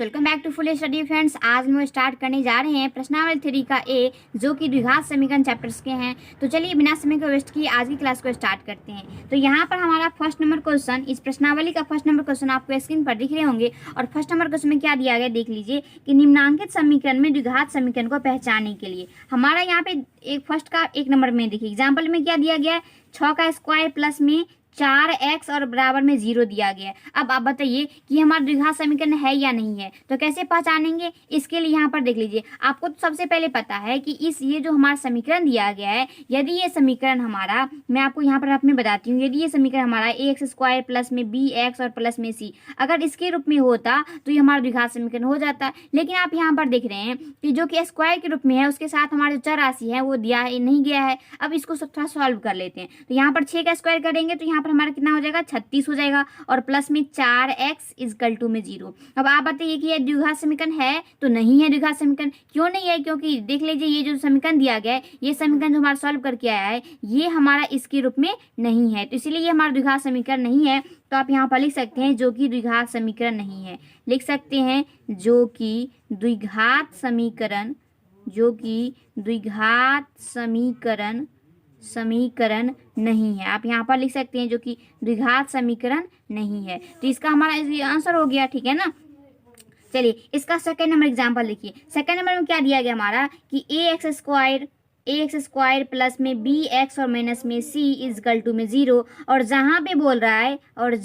Welcome back to full study friends. आज हम start करने जा रहे हैं प्रश्नावली थ्योरी का ए, जो कि द्विघात समीकरण चैप्टर्स के हैं। तो चलिए बिना समय को वेस्ट किए आज की क्लास को स्टार्ट करते हैं। तो यहाँ पर हमारा फर्स्ट नंबर क्वेश्चन, इस प्रश्नावली का फर्स्ट नंबर क्वेश्चन आपको स्क्रीन पर दिख रहे होंगे। और फर्स्ट नंबर क्वेश्चन में क्या दिया गया देख लीजिए कि निम्नांकित समीकरण में द्विघात समीकरण को पहचानने के लिए हमारा यहाँ पे एक फर्स्ट का एक नंबर में देखिए एग्जाम्पल में क्या दिया गया है, 6 का स्क्वायर प्लस में 4x और बराबर में 0 दिया गया है। अब आप बताइए कि हमारा द्विघात समीकरण है या नहीं है, तो कैसे पहचानेंगे। इसके लिए यहाँ पर देख लीजिए, आपको तो सबसे पहले पता है कि ये जो हमारा समीकरण दिया गया है, यदि ये समीकरण हमारा, मैं आपको यहाँ पर आप में बताती हूँ, यदि ये समीकरण हमारा ax स्क्वायर प्लस में bx और प्लस में c अगर इसके रूप में होता तो ये हमारा द्विघात समीकरण हो जाता। लेकिन आप यहाँ पर देख रहे हैं कि जो कि स्क्वायर के रूप में है, उसके साथ हमारा जो चर राशि है वो दिया नहीं गया है। अब इसको थोड़ा सॉल्व कर लेते हैं। तो यहाँ पर 6 का स्क्वायर करेंगे तो यहाँ पर हमारा कितना हो जाएगा, 36 हो जाएगा। और प्लस में 4x इक्वल टू में 0। अब आप बताइए कि ये द्विघात समीकरण है तो नहीं है। द्विघात समीकरण क्यों नहीं है, क्योंकि देख लीजिए ये जो समीकरण दिया गया है, ये समीकरण जो हमारा सॉल्व करके आया है, ये हमारा इसके रूप में नहीं है, तो इसीलिए ये हमारा द्विघात समीकरण नहीं है। तो आप यहाँ पर लिख सकते हैं जो कि द्विघात समीकरण नहीं है, लिख सकते हैं जो कि द्विघात समीकरण, जो कि द्विघात समीकरण नहीं है। आप यहाँ पर लिख सकते हैं जो कि द्विघात समीकरण नहीं है। तो इसका हमारा आंसर हो गया, ठीक है ना। चलिए इसका सेकंड नंबर एग्जांपल देखिए। सेकंड नंबर में क्या दिया गया हमारा कि ax स्क्वायर प्लस में bx और माइनस में c इक्वल टू में 0। और जहाँ पे बोल रहा है, और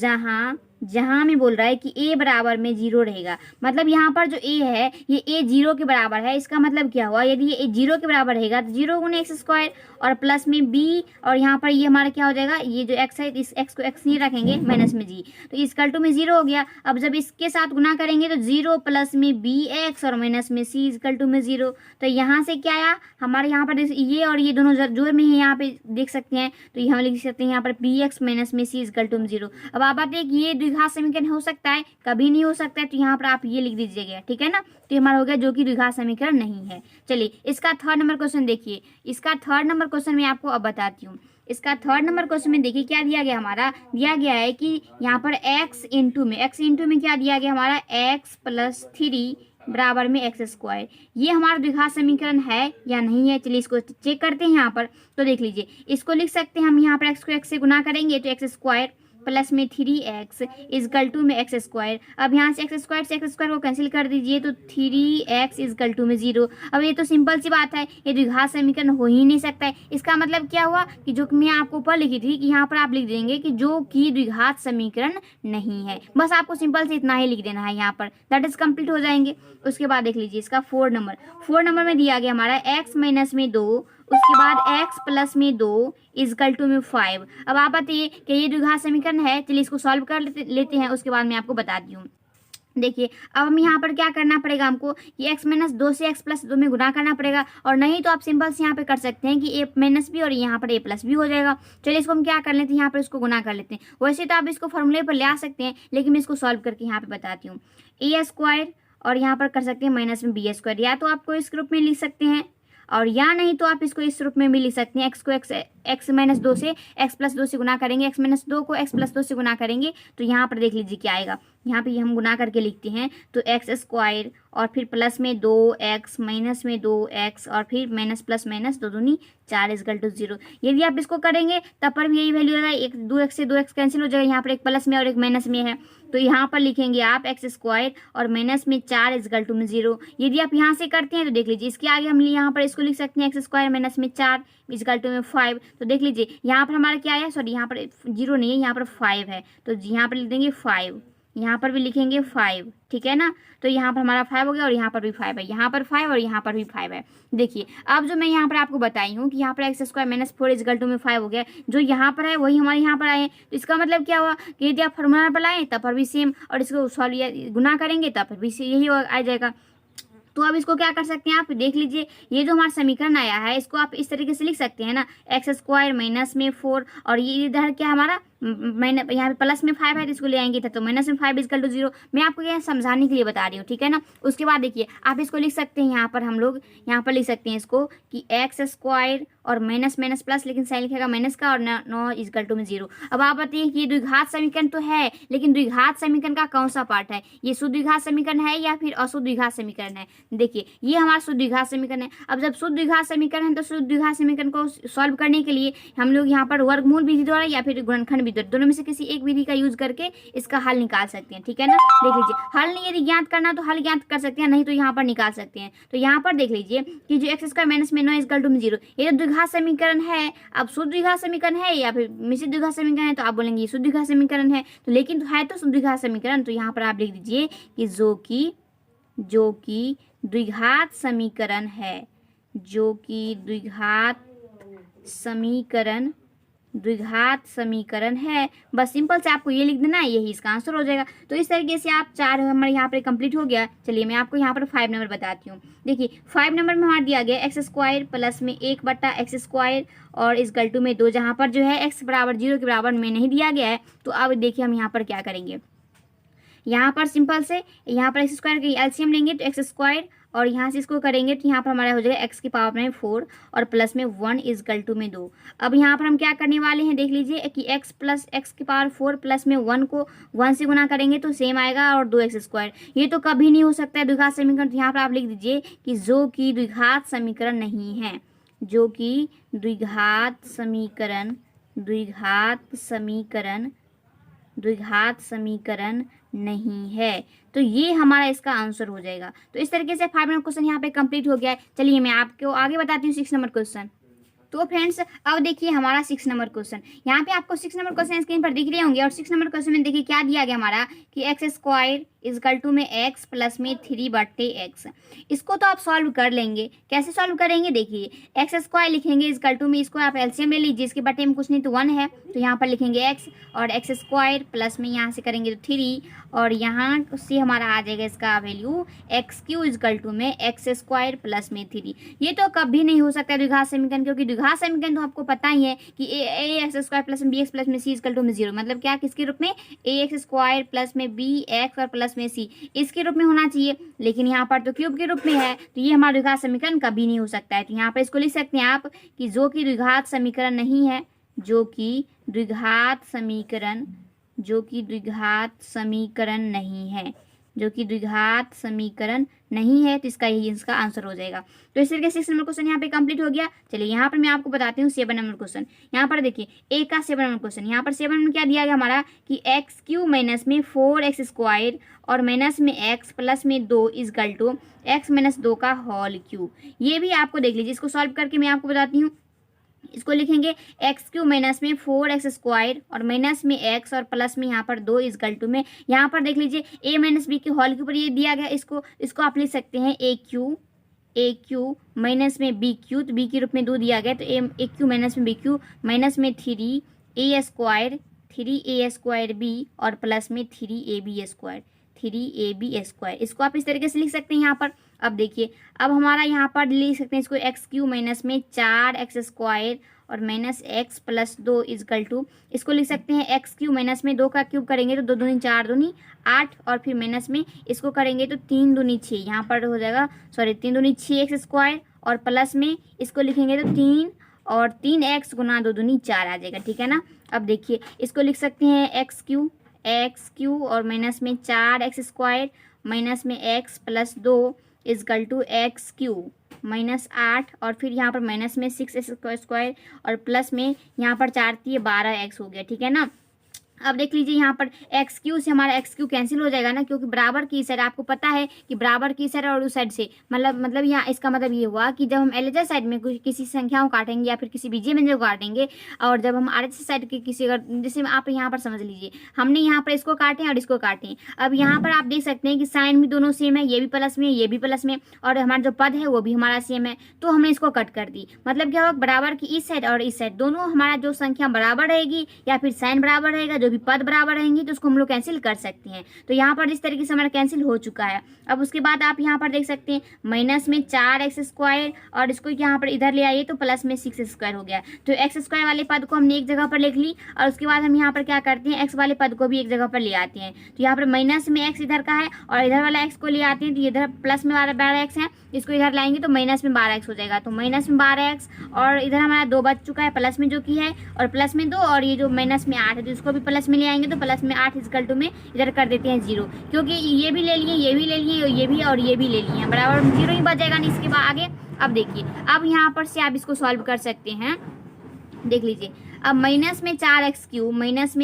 जहाँ में बोल रहा है कि a बराबर में 0 रहेगा, मतलब यहाँ पर जो a है ये a 0 के बराबर है। इसका मतलब क्या हुआ, यदि ये 0 के बराबर रहेगा तो 0 गुने x स्क्वायर और प्लस में b, और यहाँ पर ये हमारा क्या हो जाएगा, ये जो x है इस x को x नहीं रखेंगे, माइनस में g, तो इक्वल टू में 0 हो गया। अब जब इसके साथ गुना करेंगे तो 0 प्लस में bx और माइनस में c इक्वल टू में 0। तो यहाँ से क्या आया हमारे, यहाँ पर ये और ये दोनों जोड़ में है, यहाँ पे देख सकते हैं। तो हम लिख सकते हैं यहाँ पर bx माइनस में c इक्वल टू में 0। अब आप बात है कि ये द्विघात समीकरण हो सकता है, कभी नहीं हो सकता है, तो यहाँ पर आप ये लिख दीजिएगा, ठीक है ना। तो हमारा हो गया जो कि द्विघात समीकरण नहीं है। चलिए इसका थर्ड नंबर क्वेश्चन देखिए। इसका थर्ड नंबर क्वेश्चन मैं आपको अब बताती हूँ। इसका थर्ड नंबर क्वेश्चन में देखिए क्या दिया गया हमारा, दिया गया है कि यहाँ पर x इंटू में क्या दिया गया हमारा, x प्लस 3 बराबर में x स्क्वायर। ये हमारा द्विघात समीकरण है या नहीं है, चलिए इसको चेक करते हैं। यहाँ पर तो देख लीजिए, इसको लिख सकते हैं हम, यहाँ पर x को x से गुना करेंगे तो x स्क्वायर प्लस में 3x इक्वल टू में x स्क्वायर। अब यहाँ से x स्क्वायर को कैंसिल कर दीजिए तो 3x इक्वल टू में 0। अब ये तो सिंपल सी बात है, ये द्विघात समीकरण हो ही नहीं सकता है। इसका मतलब क्या हुआ कि जो मैं आपको ऊपर लिखी थी कि यहाँ पर आप लिख देंगे कि जो कि द्विघात समीकरण नहीं है। बस आपको सिंपल से इतना ही लिख देना है, यहाँ पर दैट इज कंप्लीट हो जाएंगे। उसके बाद देख लीजिए इसका फोर्थ नंबर में दिया गया हमारा x माइनस में 2, उसके बाद x प्लस में 2 इक्वल टू में 5। अब आप बताइए कि ये द्विघात समीकरण है, चलिए इसको सॉल्व कर लेते हैं। उसके बाद मैं आपको बताती हूँ। देखिए अब हम यहाँ पर क्या करना पड़ेगा हमको, कि x माइनस 2 से x प्लस 2 में गुना करना पड़ेगा, और नहीं तो आप सिंपल से यहाँ पे कर सकते हैं कि a माइनस भी और यहाँ पर a प्लस भी हो जाएगा। चलिए इसको हम क्या कर लेते हैं, यहाँ पर इसको गुना कर लेते हैं। वैसे तो आप इसको फॉर्मूले पर ले आ सकते हैं, लेकिन मैं इसको सॉल्व करके यहाँ पे बताती हूँ। a स्क्वायर और यहाँ पर कर सकते हैं माइनस में b स्क्वायर, या तो आपको इस रूप में लिख सकते हैं, और या नहीं तो आप इसको इस रूप में भी लिख सकते हैं। x को x माइनस 2 से x प्लस 2 से गुना करेंगे, x माइनस 2 को x प्लस 2 से गुना करेंगे तो यहाँ पर देख लीजिए क्या आएगा। यहाँ पे हम गुना करके लिखते हैं तो x स्क्वायर और फिर प्लस में 2x माइनस में 2x और फिर माइनस प्लस माइनस 2 दूनी 4 इक्वल टू 0। यदि आप इसको करेंगे तब पर भी यही वैल्यू आएगा, एक 2x से 2x कैंसिल हो जाएगा, यहाँ पर एक प्लस में और एक माइनस में है, तो यहाँ पर लिखेंगे आप x स्क्वायर और माइनस में 4 इक्वल टू में 0। यदि आप यहाँ से करते हैं तो देख लीजिए इसके आगे हम यहाँ पर इसको लिख सकते हैं x स्क्वायर माइनस में 4 इक्वल टू में 5। तो देख लीजिए यहाँ पर हमारा क्या है, सॉरी यहाँ पर 0 नहीं है, यहाँ पर 5 है, तो यहाँ पर लिख देंगे 5, यहाँ पर भी लिखेंगे 5, ठीक है ना। तो यहाँ पर हमारा 5 हो गया और यहाँ पर भी 5 है, यहाँ पर 5 और यहाँ पर भी 5 है। देखिए अब जो मैं यहाँ पर आपको बताई हूँ कि यहाँ पर x square minus 4 equal to में 5 हो गया, जो यहाँ पर है वही हमारे यहाँ पर आए हैं। तो इसका मतलब क्या हुआ कि यदि आप फॉर्मूला पर लाएँ तब पर भी सेम, और इसको सॉल्व गुना करेंगे तब पर भी यही आ जाएगा। तो अब इसको क्या कर सकते हैं आप देख लीजिए, ये जो हमारा समीकरण आया है इसको आप इस तरीके से लिख सकते हैं ना, एक्स स्क्वायर माइनस में 4 और ये इधर क्या हमारा मैंने यहाँ पे प्लस में 5 है तो इसको ले आएंगे तो माइनस में 5 इक्वल टू 0। मैं आपको यहाँ समझाने के लिए बता रही हूँ, ठीक है ना। उसके बाद देखिए आप इसको लिख सकते हैं, यहाँ पर हम लोग यहाँ पर लिख सकते हैं इसको कि एक्स स्क्वायर और माइनस माइनस प्लस, लेकिन साइन लिखेगा माइनस का और नो इक्वल टू में 0। अब आप बताइए कि ये द्विघात समीकरण तो है, लेकिन द्विघात समीकरण का कौन सा पार्ट है, ये शुद्ध द्विघात समीकरण है या फिर अशुद्ध द्विघात समीकरण है। देखिए ये हमारा शुद्ध द्विघात समीकरण है। अब जब शुद्ध द्विघात समीकरण है तो शुद्ध द्विघात समीकरण को सॉल्व करने के लिए हम लोग यहाँ पर वर्गमूल विधि द्वारा या फिर गुणनखंड विधि, दोनों में से किसी एक विधि का यूज करके इसका हल निकाल सकते हैं, ठीक है ना। देख लीजिए हल नहीं यदि ज्ञात करना तो हल ज्ञात कर सकते हैं, नहीं तो यहाँ पर निकाल सकते हैं। तो यहाँ पर देख लीजिए कि जो एक्स स्क्वायर माइनस में 9 इक्वल टू में 0, ये तो द्विघात समीकरण है। अब शुद्ध द्विघात समीकरण है या फिर मिश्रित द्विघात समीकरण है तो आप बोलेंगे ये शुद्ध द्विघात समीकरण है, तो लेकिन है तो शुद्ध द्विघात समीकरण। तो यहाँ पर आप लिख दीजिए कि जो कि द्विघात समीकरण है, जो कि द्विघात समीकरण है। बस सिंपल से आपको ये लिख देना है, यही इसका आंसर हो जाएगा। तो इस तरीके से आप 4 हमारे यहाँ पर कंप्लीट हो गया। चलिए मैं आपको यहाँ पर 5 नंबर बताती हूँ। देखिए 5 नंबर में हमारा दिया गया एक्स स्क्वायर प्लस में 1 बट्टा एक्स स्क्वायर और इस गलटू में 2, जहाँ पर जो है एक्स बराबर 0 के बराबर में नहीं दिया गया है। तो अब देखिए हम यहाँ पर क्या करेंगे, यहाँ पर सिंपल से यहाँ पर एक्स स्क्वायर की एलसीएम लेंगे तो एक्स स्क्वायर और यहाँ से इसको करेंगे तो यहाँ पर हमारा हो जाएगा एक्स की पावर में 4 और प्लस में 1 इज इक्वल टू में 2। अब यहाँ पर हम क्या करने वाले हैं देख लीजिए कि x प्लस एक्स की पावर 4 प्लस में 1 को 1 से गुना करेंगे तो सेम आएगा और 2 एक्स स्क्वायर। ये तो कभी नहीं हो सकता है द्विघात समीकरण। तो यहाँ पर आप लिख दीजिए कि जो कि द्विघात समीकरण नहीं है, जो कि द्विघात समीकरण नहीं है। तो ये हमारा इसका आंसर हो जाएगा। तो इस तरीके से 5 नंबर क्वेश्चन यहाँ पे कंप्लीट हो गया है। चलिए मैं आपको आगे बताती हूँ 6 नंबर क्वेश्चन। तो फ्रेंड्स अब देखिए हमारा 6 नंबर क्वेश्चन, यहाँ पे आपको 6 नंबर क्वेश्चन स्क्रीन पर दिख रहे होंगे। और 6 नंबर क्वेश्चन में देखिए क्या दिया गया हमारा कि एक्स स्क्वायर इजकल टू में एक्स प्लस में 3 बट्टे एक्स। इसको तो आप सॉल्व कर लेंगे। कैसे सॉल्व करेंगे देखिए, एक्स स्क्वायर लिखेंगे इजकल टू में, इसको आप एलसीएम ले लीजिए, इसके बट्टे में कुछ नहीं तो 1 है तो यहाँ पर लिखेंगे एक्स और एक्स स्क्वायर प्लस में यहाँ से करेंगे तो 3 और यहाँ से हमारा आ जाएगा इसका value x cube equal to में एक्स स्क्वायर प्लस में 3। ये तो कभी नहीं हो सकता द्विघात समीकरण, क्योंकि द्विघात समीकरण तो आपको पता ही है कि ए एक्स स्क्वायर प्लस में बी एक्स प्लस में सी इजकल टू में 0, मतलब क्या किसके रूप में, ए एक्स स्क्वायर प्लस में बी एक्स और प्लस में सी, इसके रूप में होना चाहिए। लेकिन यहाँ पर तो क्यूब के रूप में है, तो ये हमारा द्विघात समीकरण कभी नहीं हो सकता है। तो यहाँ पर इसको लिख सकते हैं आप कि जो कि द्विघात समीकरण नहीं है, जो कि द्विघात समीकरण नहीं है, तो इसका यही इसका आंसर हो जाएगा। तो इस तरीके से 6 नंबर क्वेश्चन यहाँ पे कंप्लीट हो गया। चलिए यहाँ पर मैं आपको बताती हूँ 7 नंबर क्वेश्चन। यहाँ पर देखिए ए का 7 नंबर क्वेश्चन, यहाँ पर 7 में क्या दिया गया हमारा कि एक्स क्यू माइनस में 4x स्क्वायर और माइनस में x प्लस में 2 इजकल टू एक्स माइनस 2 का होल क्यूब। ये भी आपको देख लीजिए, इसको सॉल्व करके मैं आपको बताती हूँ। इसको लिखेंगे एक्स क्यू माइनस में 4x स्क्वायर और माइनस में x और प्लस में यहाँ पर 2 इजकल टू में, यहाँ पर देख लीजिए a माइनस बी के होल के ऊपर ये दिया गया, इसको आप लिख सकते हैं ए क्यू माइनस में बी क्यू, तो बी के रूप में 2 दिया गया तो ए क्यू माइनस में बी क्यू माइनस में 3a स्क्वायर बी और प्लस में 3ab स्क्वायर। इसको आप इस तरीके से लिख सकते हैं यहाँ पर। अब देखिए अब हमारा यहाँ पर लिख सकते हैं इसको एक्स क्यू माइनस में 4x स्क्वायर और minus x plus 2 equal to, इसको लिख सकते हैं एक्स क्यू माइनस में 2 का क्यूब करेंगे तो 2 दूनी 4 दूनी 8 और फिर माइनस में इसको करेंगे तो 3 दूनी 6, यहाँ पर हो जाएगा 3 दूनी 6x स्क्वायर और प्लस में इसको लिखेंगे तो 3 और 3x गुना 2 दूनी 4 आ जाएगा, ठीक है ना। अब देखिए इसको लिख सकते हैं एक्स क्यू और माइनस में 4x स्क्वायर माइनस में x plus 2 equal to x cube minus 8 और फिर यहाँ पर माइनस में 6x स्क्वायर और प्लस में यहाँ पर 4 12x हो गया, ठीक है ना। अब देख लीजिए यहाँ पर एक्स क्यू से हमारा एक्स क्यू कैंसिल हो जाएगा ना, क्योंकि बराबर की साइड आपको पता है कि बराबर की साइड और उस साइड से मतलब यहाँ इसका मतलब ये हुआ कि जब हम एलएचएस साइड में किसी संख्याओं को काटेंगे या फिर किसी बीजीय व्यंजन को काटेंगे और जब हम आरएचएस साइड के किसी, अगर जैसे आप यहाँ पर समझ लीजिए हमने यहाँ पर इसको काटे और इसको काटे। अब यहाँ पर आप देख सकते हैं कि साइन भी दोनों सेम है, ये भी प्लस में ये भी प्लस में और हमारा जो पद है वो भी हमारा सेम है, तो हमने इसको कट कर दी। मतलब क्या होगा, बराबर की इस साइड और इस साइड दोनों हमारा जो संख्या बराबर रहेगी या फिर साइन बराबर रहेगा, जो जो भी पद बराबर रहेंगे तो उसको हम लोग कैंसिल कर सकते हैं। तो यहाँ पर इस तरीके से हमारा कैंसिल हो चुका है। अब उसके बाद आप यहाँ पर देख सकते हैं माइनस में 4x² और इसको यहाँ पर इधर ले आइए तो प्लस में 6x² हो गया। तो x² वाले पद को हमने एक जगह पर लिख ली और उसके बाद हम यहाँ पर क्या करते हैं, x वाले पद को भी एक जगह पर ले आते हैं। तो यहाँ पर माइनस में x इधर का है और इधर वाला x को ले आते हैं, तो इधर प्लस में 12x है, इसको इधर लाएंगे तो माइनस में 12x हो जाएगा। तो माइनस में 12x और इधर हमारा 2 बच चुका है प्लस में जो कि है, और प्लस में 2 और ये जो माइनस में 8 है तो इसको भी प्लस में ले आएंगे तो प्लस में 8 इक्वल टू में इधर कर देते हैं 0, क्योंकि ये भी ले लिए, ये भी ले लिए, ये भी और ये भी ले लिए बराबर 0 ही बच जाएगा नहीं इसके बाद आगे। अब देखिए, अब यहाँ पर से आप इसको सॉल्व कर सकते हैं। देख लीजिए, अब माइनस में 4x³ माइनस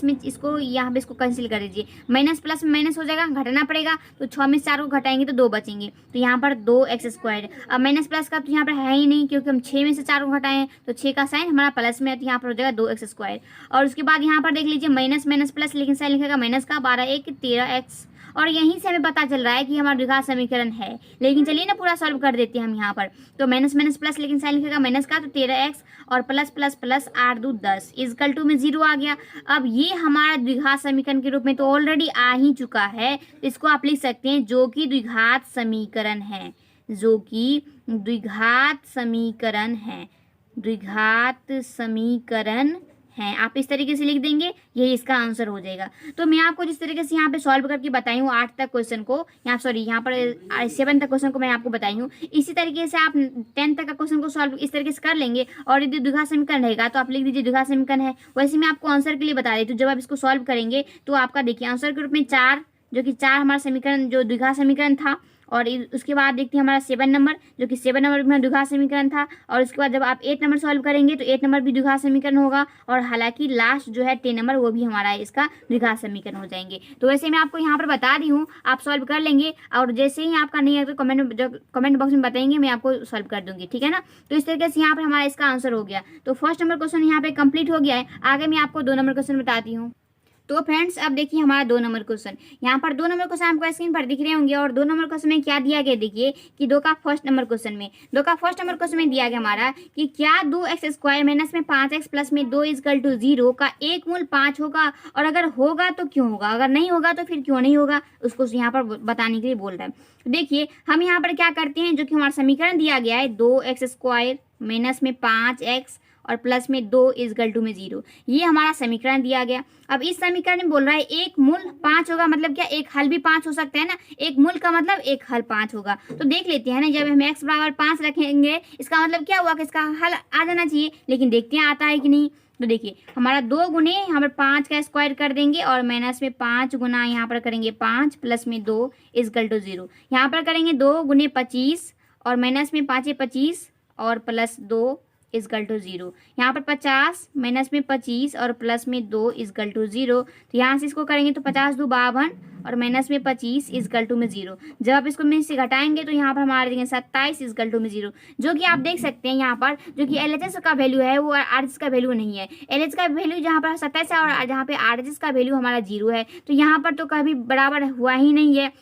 में इसको यहाँ पे इसको कैंसिल कर दीजिए, माइनस प्लस में माइनस हो जाएगा, घटाना पड़ेगा तो 6 में 4 को घटाएंगे तो 2 बचेंगे, तो यहाँ पर 2x²। अब माइनस प्लस का तो यहाँ पर है ही नहीं क्योंकि हम 6 में से 4 को घटाएं तो 6 का साइन हमारा प्लस में है, तो यहाँ पर हो जाएगा 2x²। और उसके बाद यहाँ पर देख लीजिए माइनस माइनस प्लस, लेकिन साइन लिखेगा माइनस का, 12 1 13x। और यहीं से हमें पता चल रहा है कि हमारा द्विघात समीकरण है। लेकिन चलिए ना पूरा सॉल्व कर देते हैं हम यहाँ पर। तो माइनस माइनस प्लस, लेकिन साइन लिखेगा माइनस का, तो 13x और plus plus plus 8 2 10 equal to में 0 आ गया। अब ये हमारा द्विघात समीकरण के रूप में तो ऑलरेडी आ ही चुका है, इसको आप लिख सकते हैं जो कि द्विघात समीकरण है, जो कि द्विघात समीकरण है, द्विघात समीकरण है। आप इस तरीके से लिख देंगे, यही इसका आंसर हो जाएगा। तो मैं आपको जिस तरीके से यहाँ पे सॉल्व करके बताई हूँ 8 तक क्वेश्चन को, यहाँ पर 7 तक क्वेश्चन को मैं आपको बताई हूँ, इसी तरीके से आप 10 तक का क्वेश्चन को सॉल्व इस तरीके से कर लेंगे। और यदि द्विघात समीकरण रहेगा तो आप लिख दीजिए द्विघात समीकरण है। वैसे मैं आपको आंसर के लिए बता देती हूँ, जब आप इसको सॉल्व करेंगे तो आपका देखिए आंसर के रूप में 4, जो कि 4 हमारा समीकरण जो द्विघात समीकरण था, और उसके बाद देखते हैं हमारा 7 नंबर, जो कि 7 नंबर में द्विघात समीकरण था। और उसके बाद जब आप 8 नंबर सॉल्व करेंगे तो 8 नंबर भी द्विघात समीकरण होगा, और हालांकि लास्ट जो है 10 नंबर वो भी हमारा इसका द्विघात समीकरण हो जाएंगे। तो वैसे मैं आपको यहाँ पर बता दी हूँ, आप सॉल्व कर लेंगे, और जैसे ही आपका नहीं है तो कमेंट बॉक्स में बताएंगे, मैं आपको सॉल्व कर दूंगी, ठीक है ना। तो इस तरीके से यहाँ पर हमारा इसका आंसर हो गया। तो फर्स्ट नंबर क्वेश्चन यहाँ पे कंप्लीट हो गया है। आगे मैं आपको 2 नंबर क्वेश्चन बताती हूँ। तो फ्रेंड्स अब देखिए हमारा 2 नंबर क्वेश्चन, यहाँ पर 2 नंबर क्वेश्चन आपको स्क्रीन पर दिख रहे होंगे। और 2 नंबर क्वेश्चन में क्या दिया गया, देखिए कि 2 का फर्स्ट नंबर क्वेश्चन में दिया गया हमारा कि क्या 2x² माइनस में 5x प्लस में 2 इक्वल टू 0 का एक मूल 5 होगा, और अगर होगा तो क्यों होगा, अगर नहीं होगा तो फिर क्यों नहीं होगा, उसको यहाँ पर बताने के लिए बोल रहा है। देखिए हम यहाँ पर क्या करते हैं, जो कि हमारा समीकरण दिया गया है 2x² माइनस में 5x और प्लस में 2 इक्वल टू में 0, ये हमारा समीकरण दिया गया। अब इस समीकरण में बोल रहा है एक मूल 5 होगा, मतलब क्या एक हल भी 5 हो सकता है ना, एक मूल का मतलब एक हल 5 होगा। तो देख लेते हैं ना, जब हम x बराबर 5 रखेंगे इसका मतलब क्या हुआ कि इसका हल आ जाना चाहिए, लेकिन देखते हैं आता है कि नहीं। तो देखिए हमारा 2 गुने यहाँ पर 5 का स्क्वायर कर देंगे, और माइनस में 5 गुना यहाँ पर करेंगे 5 प्लस में 2 इक्वल टू 0, यहाँ पर करेंगे 2 गुने 25 और माइनस में 5 25 और प्लस 2 इक्वल टू 0, यहाँ पर 50 माइनस में 25 और प्लस में 2 इक्वल टू 0। तो यहाँ से इसको करेंगे तो 50 2 52 और माइनस में 25 इक्वल टू में 0। जब आप इसको में से घटाएंगे तो यहाँ पर हमारे देंगे 27 इक्वल टू में 0, जो कि आप देख सकते हैं यहाँ पर जो कि LHS का वैल्यू है वो RHS का वैल्यू नहीं है। LHS का वैल्यू जहाँ पर 27 है और जहाँ पे RHS का वैल्यू हमारा 0 है, तो यहाँ पर तो कभी बराबर हुआ ही नहीं है।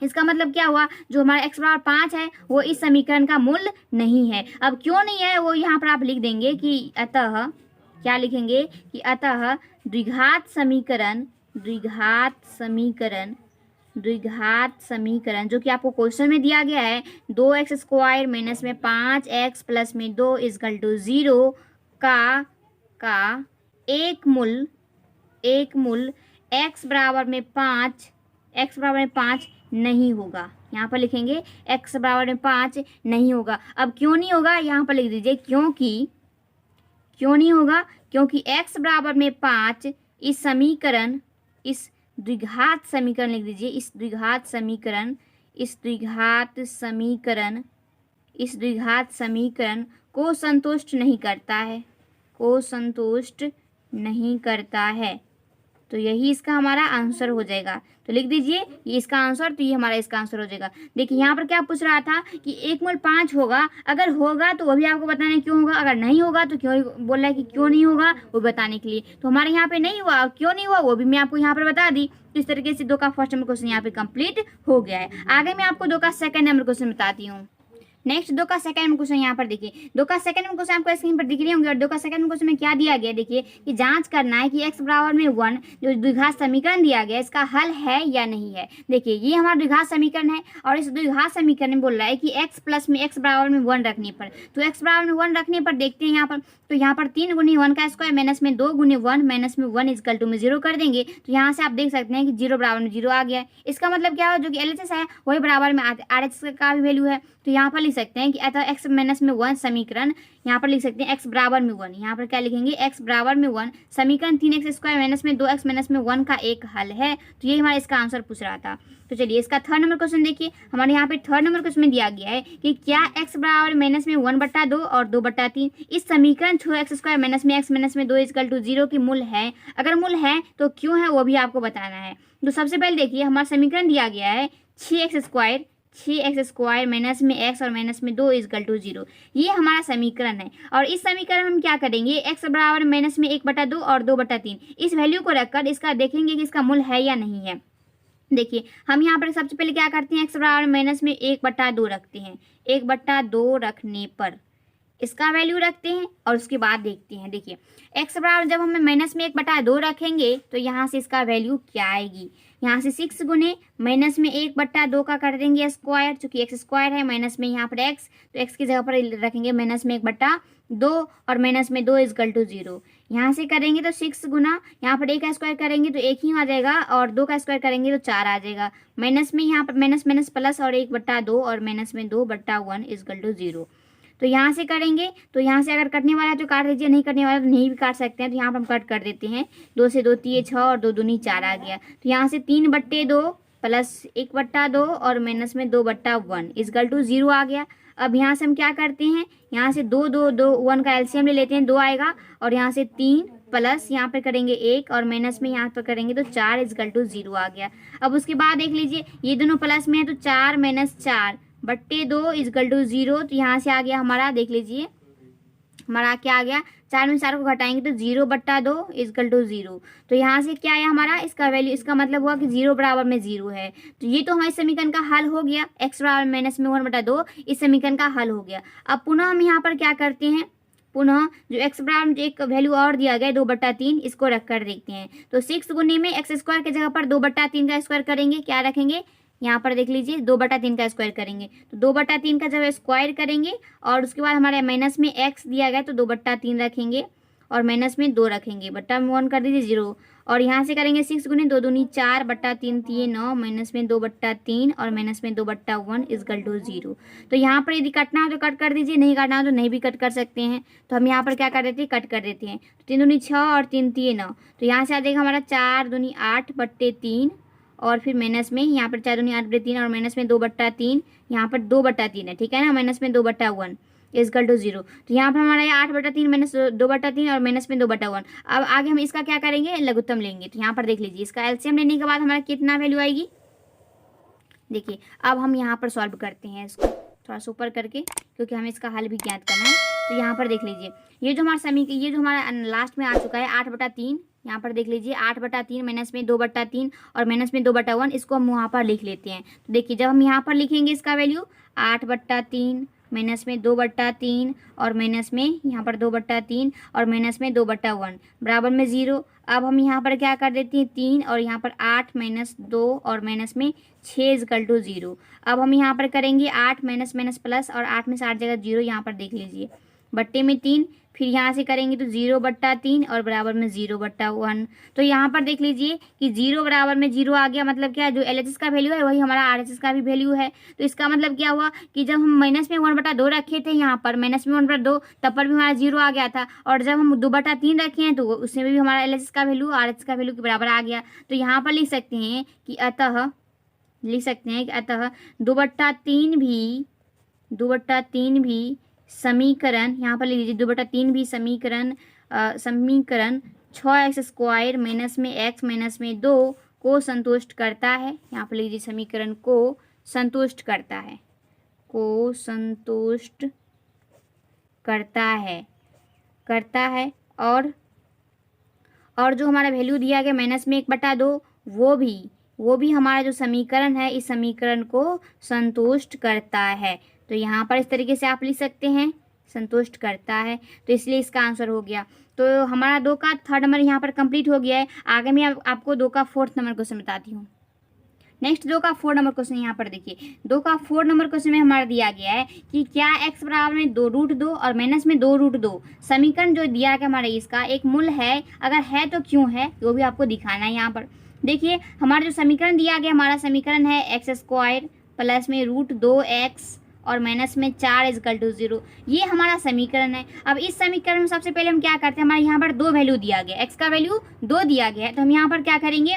इसका मतलब क्या हुआ, जो हमारा x बराबर 5 है वो इस समीकरण का मूल नहीं है। अब क्यों नहीं है वो यहाँ पर आप लिख देंगे कि अतः, क्या लिखेंगे कि अतः द्विघात समीकरण जो कि आपको क्वेश्चन में दिया गया है 2x² माइनस में 5x प्लस में 2 इक्वल टू 0 का एक मूल x बराबर में 5 नहीं होगा। यहाँ पर लिखेंगे x बराबर में 5 नहीं होगा। अब क्यों नहीं होगा यहाँ पर लिख दीजिए, क्यों नहीं होगा, क्योंकि x बराबर में 5 इस द्विघात समीकरण लिख दीजिए, इस द्विघात समीकरण को संतुष्ट नहीं करता है, तो यही इसका हमारा आंसर हो जाएगा। तो लिख दीजिए ये इसका आंसर, तो ये हमारा इसका आंसर हो जाएगा। देखिए यहाँ पर क्या पूछ रहा था कि एक मूल 5 होगा, अगर होगा तो वो भी आपको बताना है क्यों होगा, अगर नहीं होगा तो क्यों बोल रहा है कि क्यों नहीं होगा वो बताने के लिए। तो हमारे यहाँ पे नहीं हुआ, क्यों नहीं हुआ वो भी मैं आपको यहाँ पर बता दी। तो इस तरीके से 2 का फर्स्ट नंबर क्वेश्चन यहाँ पे कंप्लीट हो गया है। आगे मैं आपको 2 का सेकंड नंबर क्वेश्चन बताती हूँ। नेक्स्ट 2 का सेकंड में क्वेश्चन यहाँ पर देखिए, 2 का सेकंड में क्वेश्चन आपको स्क्रीन पर दिख रही होंगे और 2 का सेकंड में क्वेश्चन में क्या दिया गया देखिए कि जांच करना है कि x बराबर में 1 जो द्विघात समीकरण दिया गया इसका हल है या नहीं है। देखिए ये हमारा द्विघात समीकरण है और इस द्विघात समीकरण में बोल रहा है कि x प्लस में x बराबर में 1 रखने पर, तो x बराबर में 1 रखने पर देखते हैं यहाँ पर, तो यहाँ पर 3 गुनी 1 का स्क्वायर माइनस में 2 गुनी 1 माइनस में 1 इक्वल टू में 0 कर देंगे, तो यहाँ से आप देख सकते हैं कि 0 बराबर में 0 आ गया है। इसका मतलब क्या है, जो कि LHS है वही बराबर में RHS का भी वैल्यू है, तो यहाँ पर लिख सकते हैं कि अतः x माइनस में 1 समीकरण, यहाँ पर लिख सकते हैं x बराबर में 1, यहाँ पर क्या लिखेंगे x बराबर में 1 समीकरण 3x स्क्वायर माइनस में 2x माइनस में 1 का एक हल है। तो ये हमारा इसका आंसर पूछ रहा था। तो चलिए इसका थर्ड नंबर क्वेश्चन देखिए, हमारे यहाँ पे थर्ड नंबर क्वेश्चन में दिया गया है कि क्या x बराबर माइनस में 1/2 और 2/3 इस समीकरण x स्क्वायर माइनस में x माइनस में 2 इक्वल टू 0 की मूल है, अगर मूल है तो क्यों है वो भी आपको बताना है। तो सबसे पहले देखिए हमारा समीकरण दिया गया है 6x स्क्वायर माइनस में x और माइनस में 2 इक्वल टू 0, ये हमारा समीकरण है। और इस समीकरण हम क्या करेंगे, x बराबर माइनस में 1/2 और 2/3 इस वैल्यू को रखकर इसका देखेंगे कि इसका मूल है या नहीं है। देखिए हम यहाँ पर सबसे पहले क्या करते हैं, x बराबर माइनस में 1/2 रखते हैं, 1/2 रखने पर इसका वैल्यू रखते हैं और उसके बाद देखते हैं। देखिए x बराबर जब हम माइनस में 1/2 रखेंगे तो यहाँ से इसका वैल्यू क्या आएगी, यहाँ से 6 गुने माइनस में 1/2 का कर देंगे स्क्वायर, चूंकि x स्क्वायर है माइनस में यहाँ पर x, तो x की जगह पर रखेंगे माइनस में 1/2 और माइनस में 2 इक्वल टू 0। यहाँ से करेंगे तो 6 गुना यहाँ पर 1 का स्क्वायर करेंगे तो 1 ही आ जाएगा और 2 का स्क्वायर करेंगे तो 4 आ जाएगा, माइनस में यहाँ पर माइनस माइनस प्लस और 1/2 और माइनस में 2/1 इक्वल टू 0। तो यहाँ से करेंगे तो यहाँ से अगर कटने वाला है तो काट दीजिए, नहीं कटने वाला तो नहीं भी काट सकते हैं, तो यहाँ पर हम कट कर देते हैं। 2 से 2 3 6 और 2 दूनी 4 आ गया, तो यहाँ से 3/2 प्लस 1/2 और माइनस में 2/1 इक्वल टू 0 आ गया। अब यहाँ से हम क्या करते हैं, यहाँ से 2 2 2 1 का एलसीएम ले लेते हैं, 2 आएगा और यहाँ से 3 प्लस यहाँ पर करेंगे 1 और माइनस में यहाँ पर करेंगे तो 4 इक्वल टू 0 आ गया। अब उसके बाद देख लीजिए ये दोनों प्लस में है तो 4 - 4/2 इक्वल टू 0, तो यहाँ से आ गया हमारा, देख लीजिए हमारा क्या आ गया, 4 में 4 को घटाएंगे तो 0/2 इक्वल टू 0। तो यहाँ से क्या है हमारा, इसका वैल्यू, इसका मतलब हुआ कि 0 बराबर में 0 है। तो ये तो हमारे समीकरण का हल हो गया, x बराबर माइनस में 1/2 इस समीकरण का हल हो गया। अब पुनः हम यहाँ पर क्या करते हैं, पुनः जो x बराबर एक वैल्यू और दिया गया 2/3 इसको रख कर देखते हैं। तो 6 गुने में x स्क्वायर की जगह पर 2/3 का स्क्वायर करेंगे, क्या रखेंगे यहाँ पर देख लीजिए 2/3 का स्क्वायर करेंगे, तो 2/3 का जब स्क्वायर करेंगे और उसके बाद हमारे माइनस में x दिया गया तो 2/3 रखेंगे और माइनस में 2 रखेंगे, बट्टा में 1 कर दीजिए 0 और यहाँ से करेंगे 6 गुने 2 दूनी 4/3 3 9 माइनस में 2/3 और माइनस में 2/1 इक्वल टू 0। तो यहाँ पर यदि कटना हो तो कट कर दीजिए, नहीं काटना हो तो नहीं भी कट कर सकते हैं। तो हम यहाँ पर क्या कर देते हैं, कट कर देते हैं। तो 3 दूनी 6 और 3 3 9, तो यहाँ से आ जाएगा हमारा 4 दूनी 8/3 और फिर माइनस में यहाँ पर 4 दूनी 8/3 और माइनस में 2/3, यहाँ पर 2/3 है, ठीक है ना, माइनस में 2/1 इक्वल टू 0। तो यहाँ पर हमारा 8/3 माइनस 2/3 और माइनस में 2/1। अब आगे हम इसका क्या करेंगे, लघुत्तम लेंगे। तो यहाँ पर देख लीजिए इसका एलसीएम लेने के बाद हमारा कितना वैल्यू आएगी। देखिए अब हम यहाँ पर सॉल्व करते हैं इसको थोड़ा सा ऊपर करके, क्योंकि हमें इसका हल भी ज्ञात करना है। तो यहाँ पर देख लीजिए ये जो हमारा लास्ट में आ चुका है 8/3, यहाँ पर देख लीजिए 8/3 माइनस में 2/3 और माइनस में 2/1, इसको हम वहाँ पर लिख लेते हैं। तो देखिए जब हम यहाँ पर लिखेंगे इसका वैल्यू 8/3 माइनस में 2/3 और माइनस में यहाँ पर 2/3 और माइनस में 2/1 बराबर में 0। अब हम यहाँ पर क्या कर देते हैं 3 और यहाँ पर 8 माइनस 2 और माइनस में 6 इक्वल टू 0। अब हम यहाँ पर करेंगे 8 माइनस माइनस प्लस और 8 में से 8 जगह 0, यहाँ पर देख लीजिए बट्टे में 3, फिर यहाँ से करेंगे तो 0/3 और बराबर में 0/1। तो यहाँ पर देख लीजिए कि 0 बराबर में 0 आ गया, मतलब क्या, जो LHS का वैल्यू है वही हमारा RHS का भी वैल्यू है। तो इसका मतलब क्या हुआ कि जब हम माइनस में 1/2 रखे थे, यहाँ पर माइनस में 1/2 तब पर भी हमारा 0 आ गया था, और जब हम 2/3 रखे हैं तो उसमें भी हमारा LHS का वैल्यू RHS का वैल्यू के बराबर आ गया। तो यहाँ पर लिख सकते हैं कि अतः 2/3 भी समीकरण, यहाँ पर लिख लीजिए 2/3 भी समीकरण 6x स्क्वायर माइनस में x माइनस में 2 को संतुष्ट करता है। यहाँ पर लीजिए समीकरण को संतुष्ट करता है, और जो हमारा वैल्यू दिया गया माइनस में 1/2 वो भी हमारा जो समीकरण है इस समीकरण को संतुष्ट करता है। तो यहाँ पर इस तरीके से आप लिख सकते हैं, संतुष्ट करता है, तो इसलिए इसका आंसर हो गया। तो हमारा 2 का थर्ड नंबर यहाँ पर कंप्लीट हो गया है। आगे मैं आपको 2 का फोर्थ नंबर क्वेश्चन बताती हूँ। नेक्स्ट 2 का 4 नंबर क्वेश्चन यहाँ पर देखिए, 2 का 4 नंबर क्वेश्चन में हमारा दिया गया है कि क्या x बराबर में 2√2 और माइनस में 2√2 समीकरण जो दिया गया हमारा इसका एक मूल है, अगर है तो क्यों है, वो भी आपको दिखाना है। यहाँ पर देखिए हमारा जो समीकरण दिया गया, हमारा समीकरण है x² प्लस में √2x और माइनस में 4 = 0। ये हमारा समीकरण है। अब इस समीकरण में सबसे पहले हम क्या करते हैं, हमारे यहाँ पर 2 वैल्यू दिया गया, x का वैल्यू 2 दिया गया है, तो हम यहाँ पर क्या करेंगे,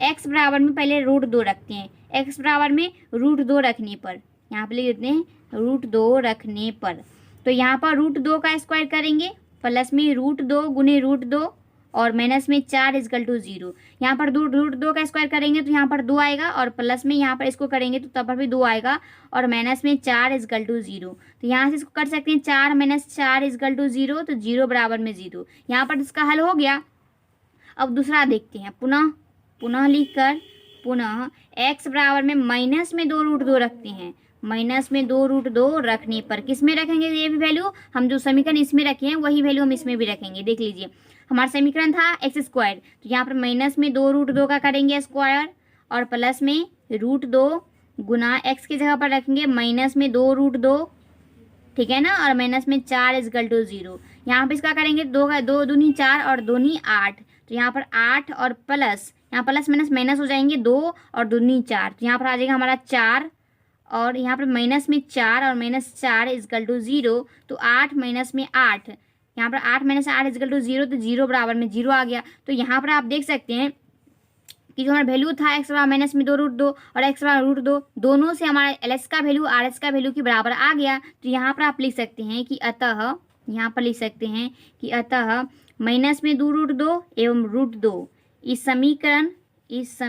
x बराबर में पहले √2 रखते हैं। x बराबर में √2 रखने पर यहाँ पर लिख देते हैं √2 रखने पर, तो यहाँ पर √2 का स्क्वायर करेंगे प्लस में √2 गुने √2 और माइनस में 4 = 0। यहाँ पर √2 का स्क्वायर करेंगे तो यहाँ पर 2 आएगा, और प्लस में यहाँ पर इसको करेंगे तो तब पर भी 2 आएगा, और माइनस में 4 = 0। तो यहाँ से इसको कर सकते हैं 4 - 4 = 0, तो 0 बराबर में 0। यहाँ पर इसका हल हो गया। अब दूसरा देखते हैं, पुनः लिखकर पुनः x बराबर में माइनस में 2√2 रखते हैं। माइनस में 2√2 रखने पर किस में रखेंगे, ये भी वैल्यू हम जो समीकरण इसमें रखे हैं वही वैल्यू हम इसमें भी रखेंगे। देख लीजिए हमारा समीकरण था x², तो यहाँ पर माइनस में 2√2 का करेंगे स्क्वायर और प्लस में √2 गुना x की जगह पर रखेंगे माइनस में 2√2, ठीक है ना, और माइनस में 4 = 0। यहाँ पर इसका करेंगे 2 दूनी 4 और 2 नी 8, तो यहाँ पर 8 और प्लस, यहाँ प्लस माइनस माइनस हो जाएंगे, 2 और 2 दूनी 4, तो यहाँ पर आ जाएगा हमारा 4, और यहाँ पर माइनस में 4 और माइनस 4 = 0, तो 8 माइनस में 8, यहाँ पर 8 - 8 = 0, तो 0 बराबर में 0 आ गया। तो यहाँ पर आप देख सकते हैं कि जो हमारा वैल्यू था x बराबर माइनस में 2√2 और x बराबर √2, दोनों से हमारा LS का वैल्यू RS का वैल्यू के बराबर आ गया। तो यहाँ पर आप लिख सकते हैं कि अतः, यहाँ पर लिख सकते हैं कि अतः माइनस में 2√2 एवं √2 इस समीकरण x²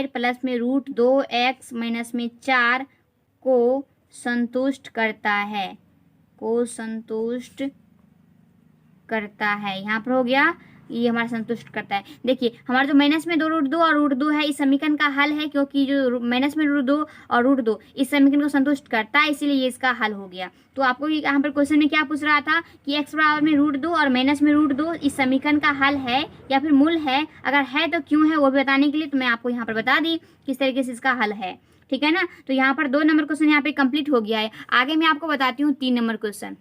प्लस में √2x माइनस में 4 को संतुष्ट करता है, यहाँ पर हो गया, ये हमारा संतुष्ट करता है। देखिए हमारा जो माइनस में 2√2 और √2 है, इस समीकरण का हल है, क्योंकि जो माइनस में √2 और √2 इस समीकरण को संतुष्ट करता है, इसीलिए ये इसका हल हो गया। तो आपको यहाँ पर क्वेश्चन में क्या पूछ रहा था कि x बराबर में √2 और माइनस में √2 इस समीकरण का हल है या फिर मूल है, अगर है तो क्यों है, वो भी बताने के लिए तो मैं आपको यहाँ पर बता दी किस तरीके से इसका हल है, ठीक है ना। तो यहाँ पर 2 नंबर क्वेश्चन यहाँ पे कंप्लीट हो गया है। आगे मैं आपको बताती हूँ 3 नंबर क्वेश्चन।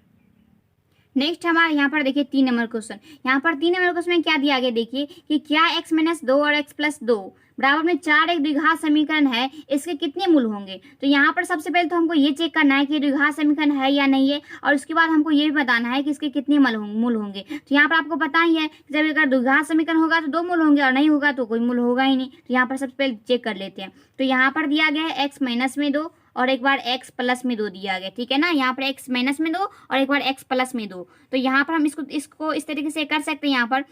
नेक्स्ट हमारे यहाँ पर देखिए 3 नंबर क्वेश्चन। यहाँ पर 3 नंबर क्वेश्चन में क्या दिया गया, देखिए कि क्या x - 2 और x + 2 बराबर में 4 एक द्विघात समीकरण है, इसके कितने मूल होंगे। तो यहाँ पर सबसे पहले तो हमको ये चेक करना है कि द्विघात समीकरण है या नहीं है, और उसके बाद हमको ये भी बताना है कि इसके कितने मूल होंगे। तो यहाँ पर आपको पता ही है कि जब अगर द्विघात समीकरण होगा तो 2 मूल होंगे, और नहीं होगा तो कोई मूल होगा ही नहीं। तो यहाँ पर सबसे पहले चेक कर लेते हैं। तो यहाँ पर दिया गया है x - में 2 और एक बार x प्लस में 2 दिया गया, ठीक है ना। यहाँ पर x माइनस में 2 और एक बार x प्लस में 2। तो यहाँ पर हम इसको इस तरीके से कर सकते हैं। यहाँ पर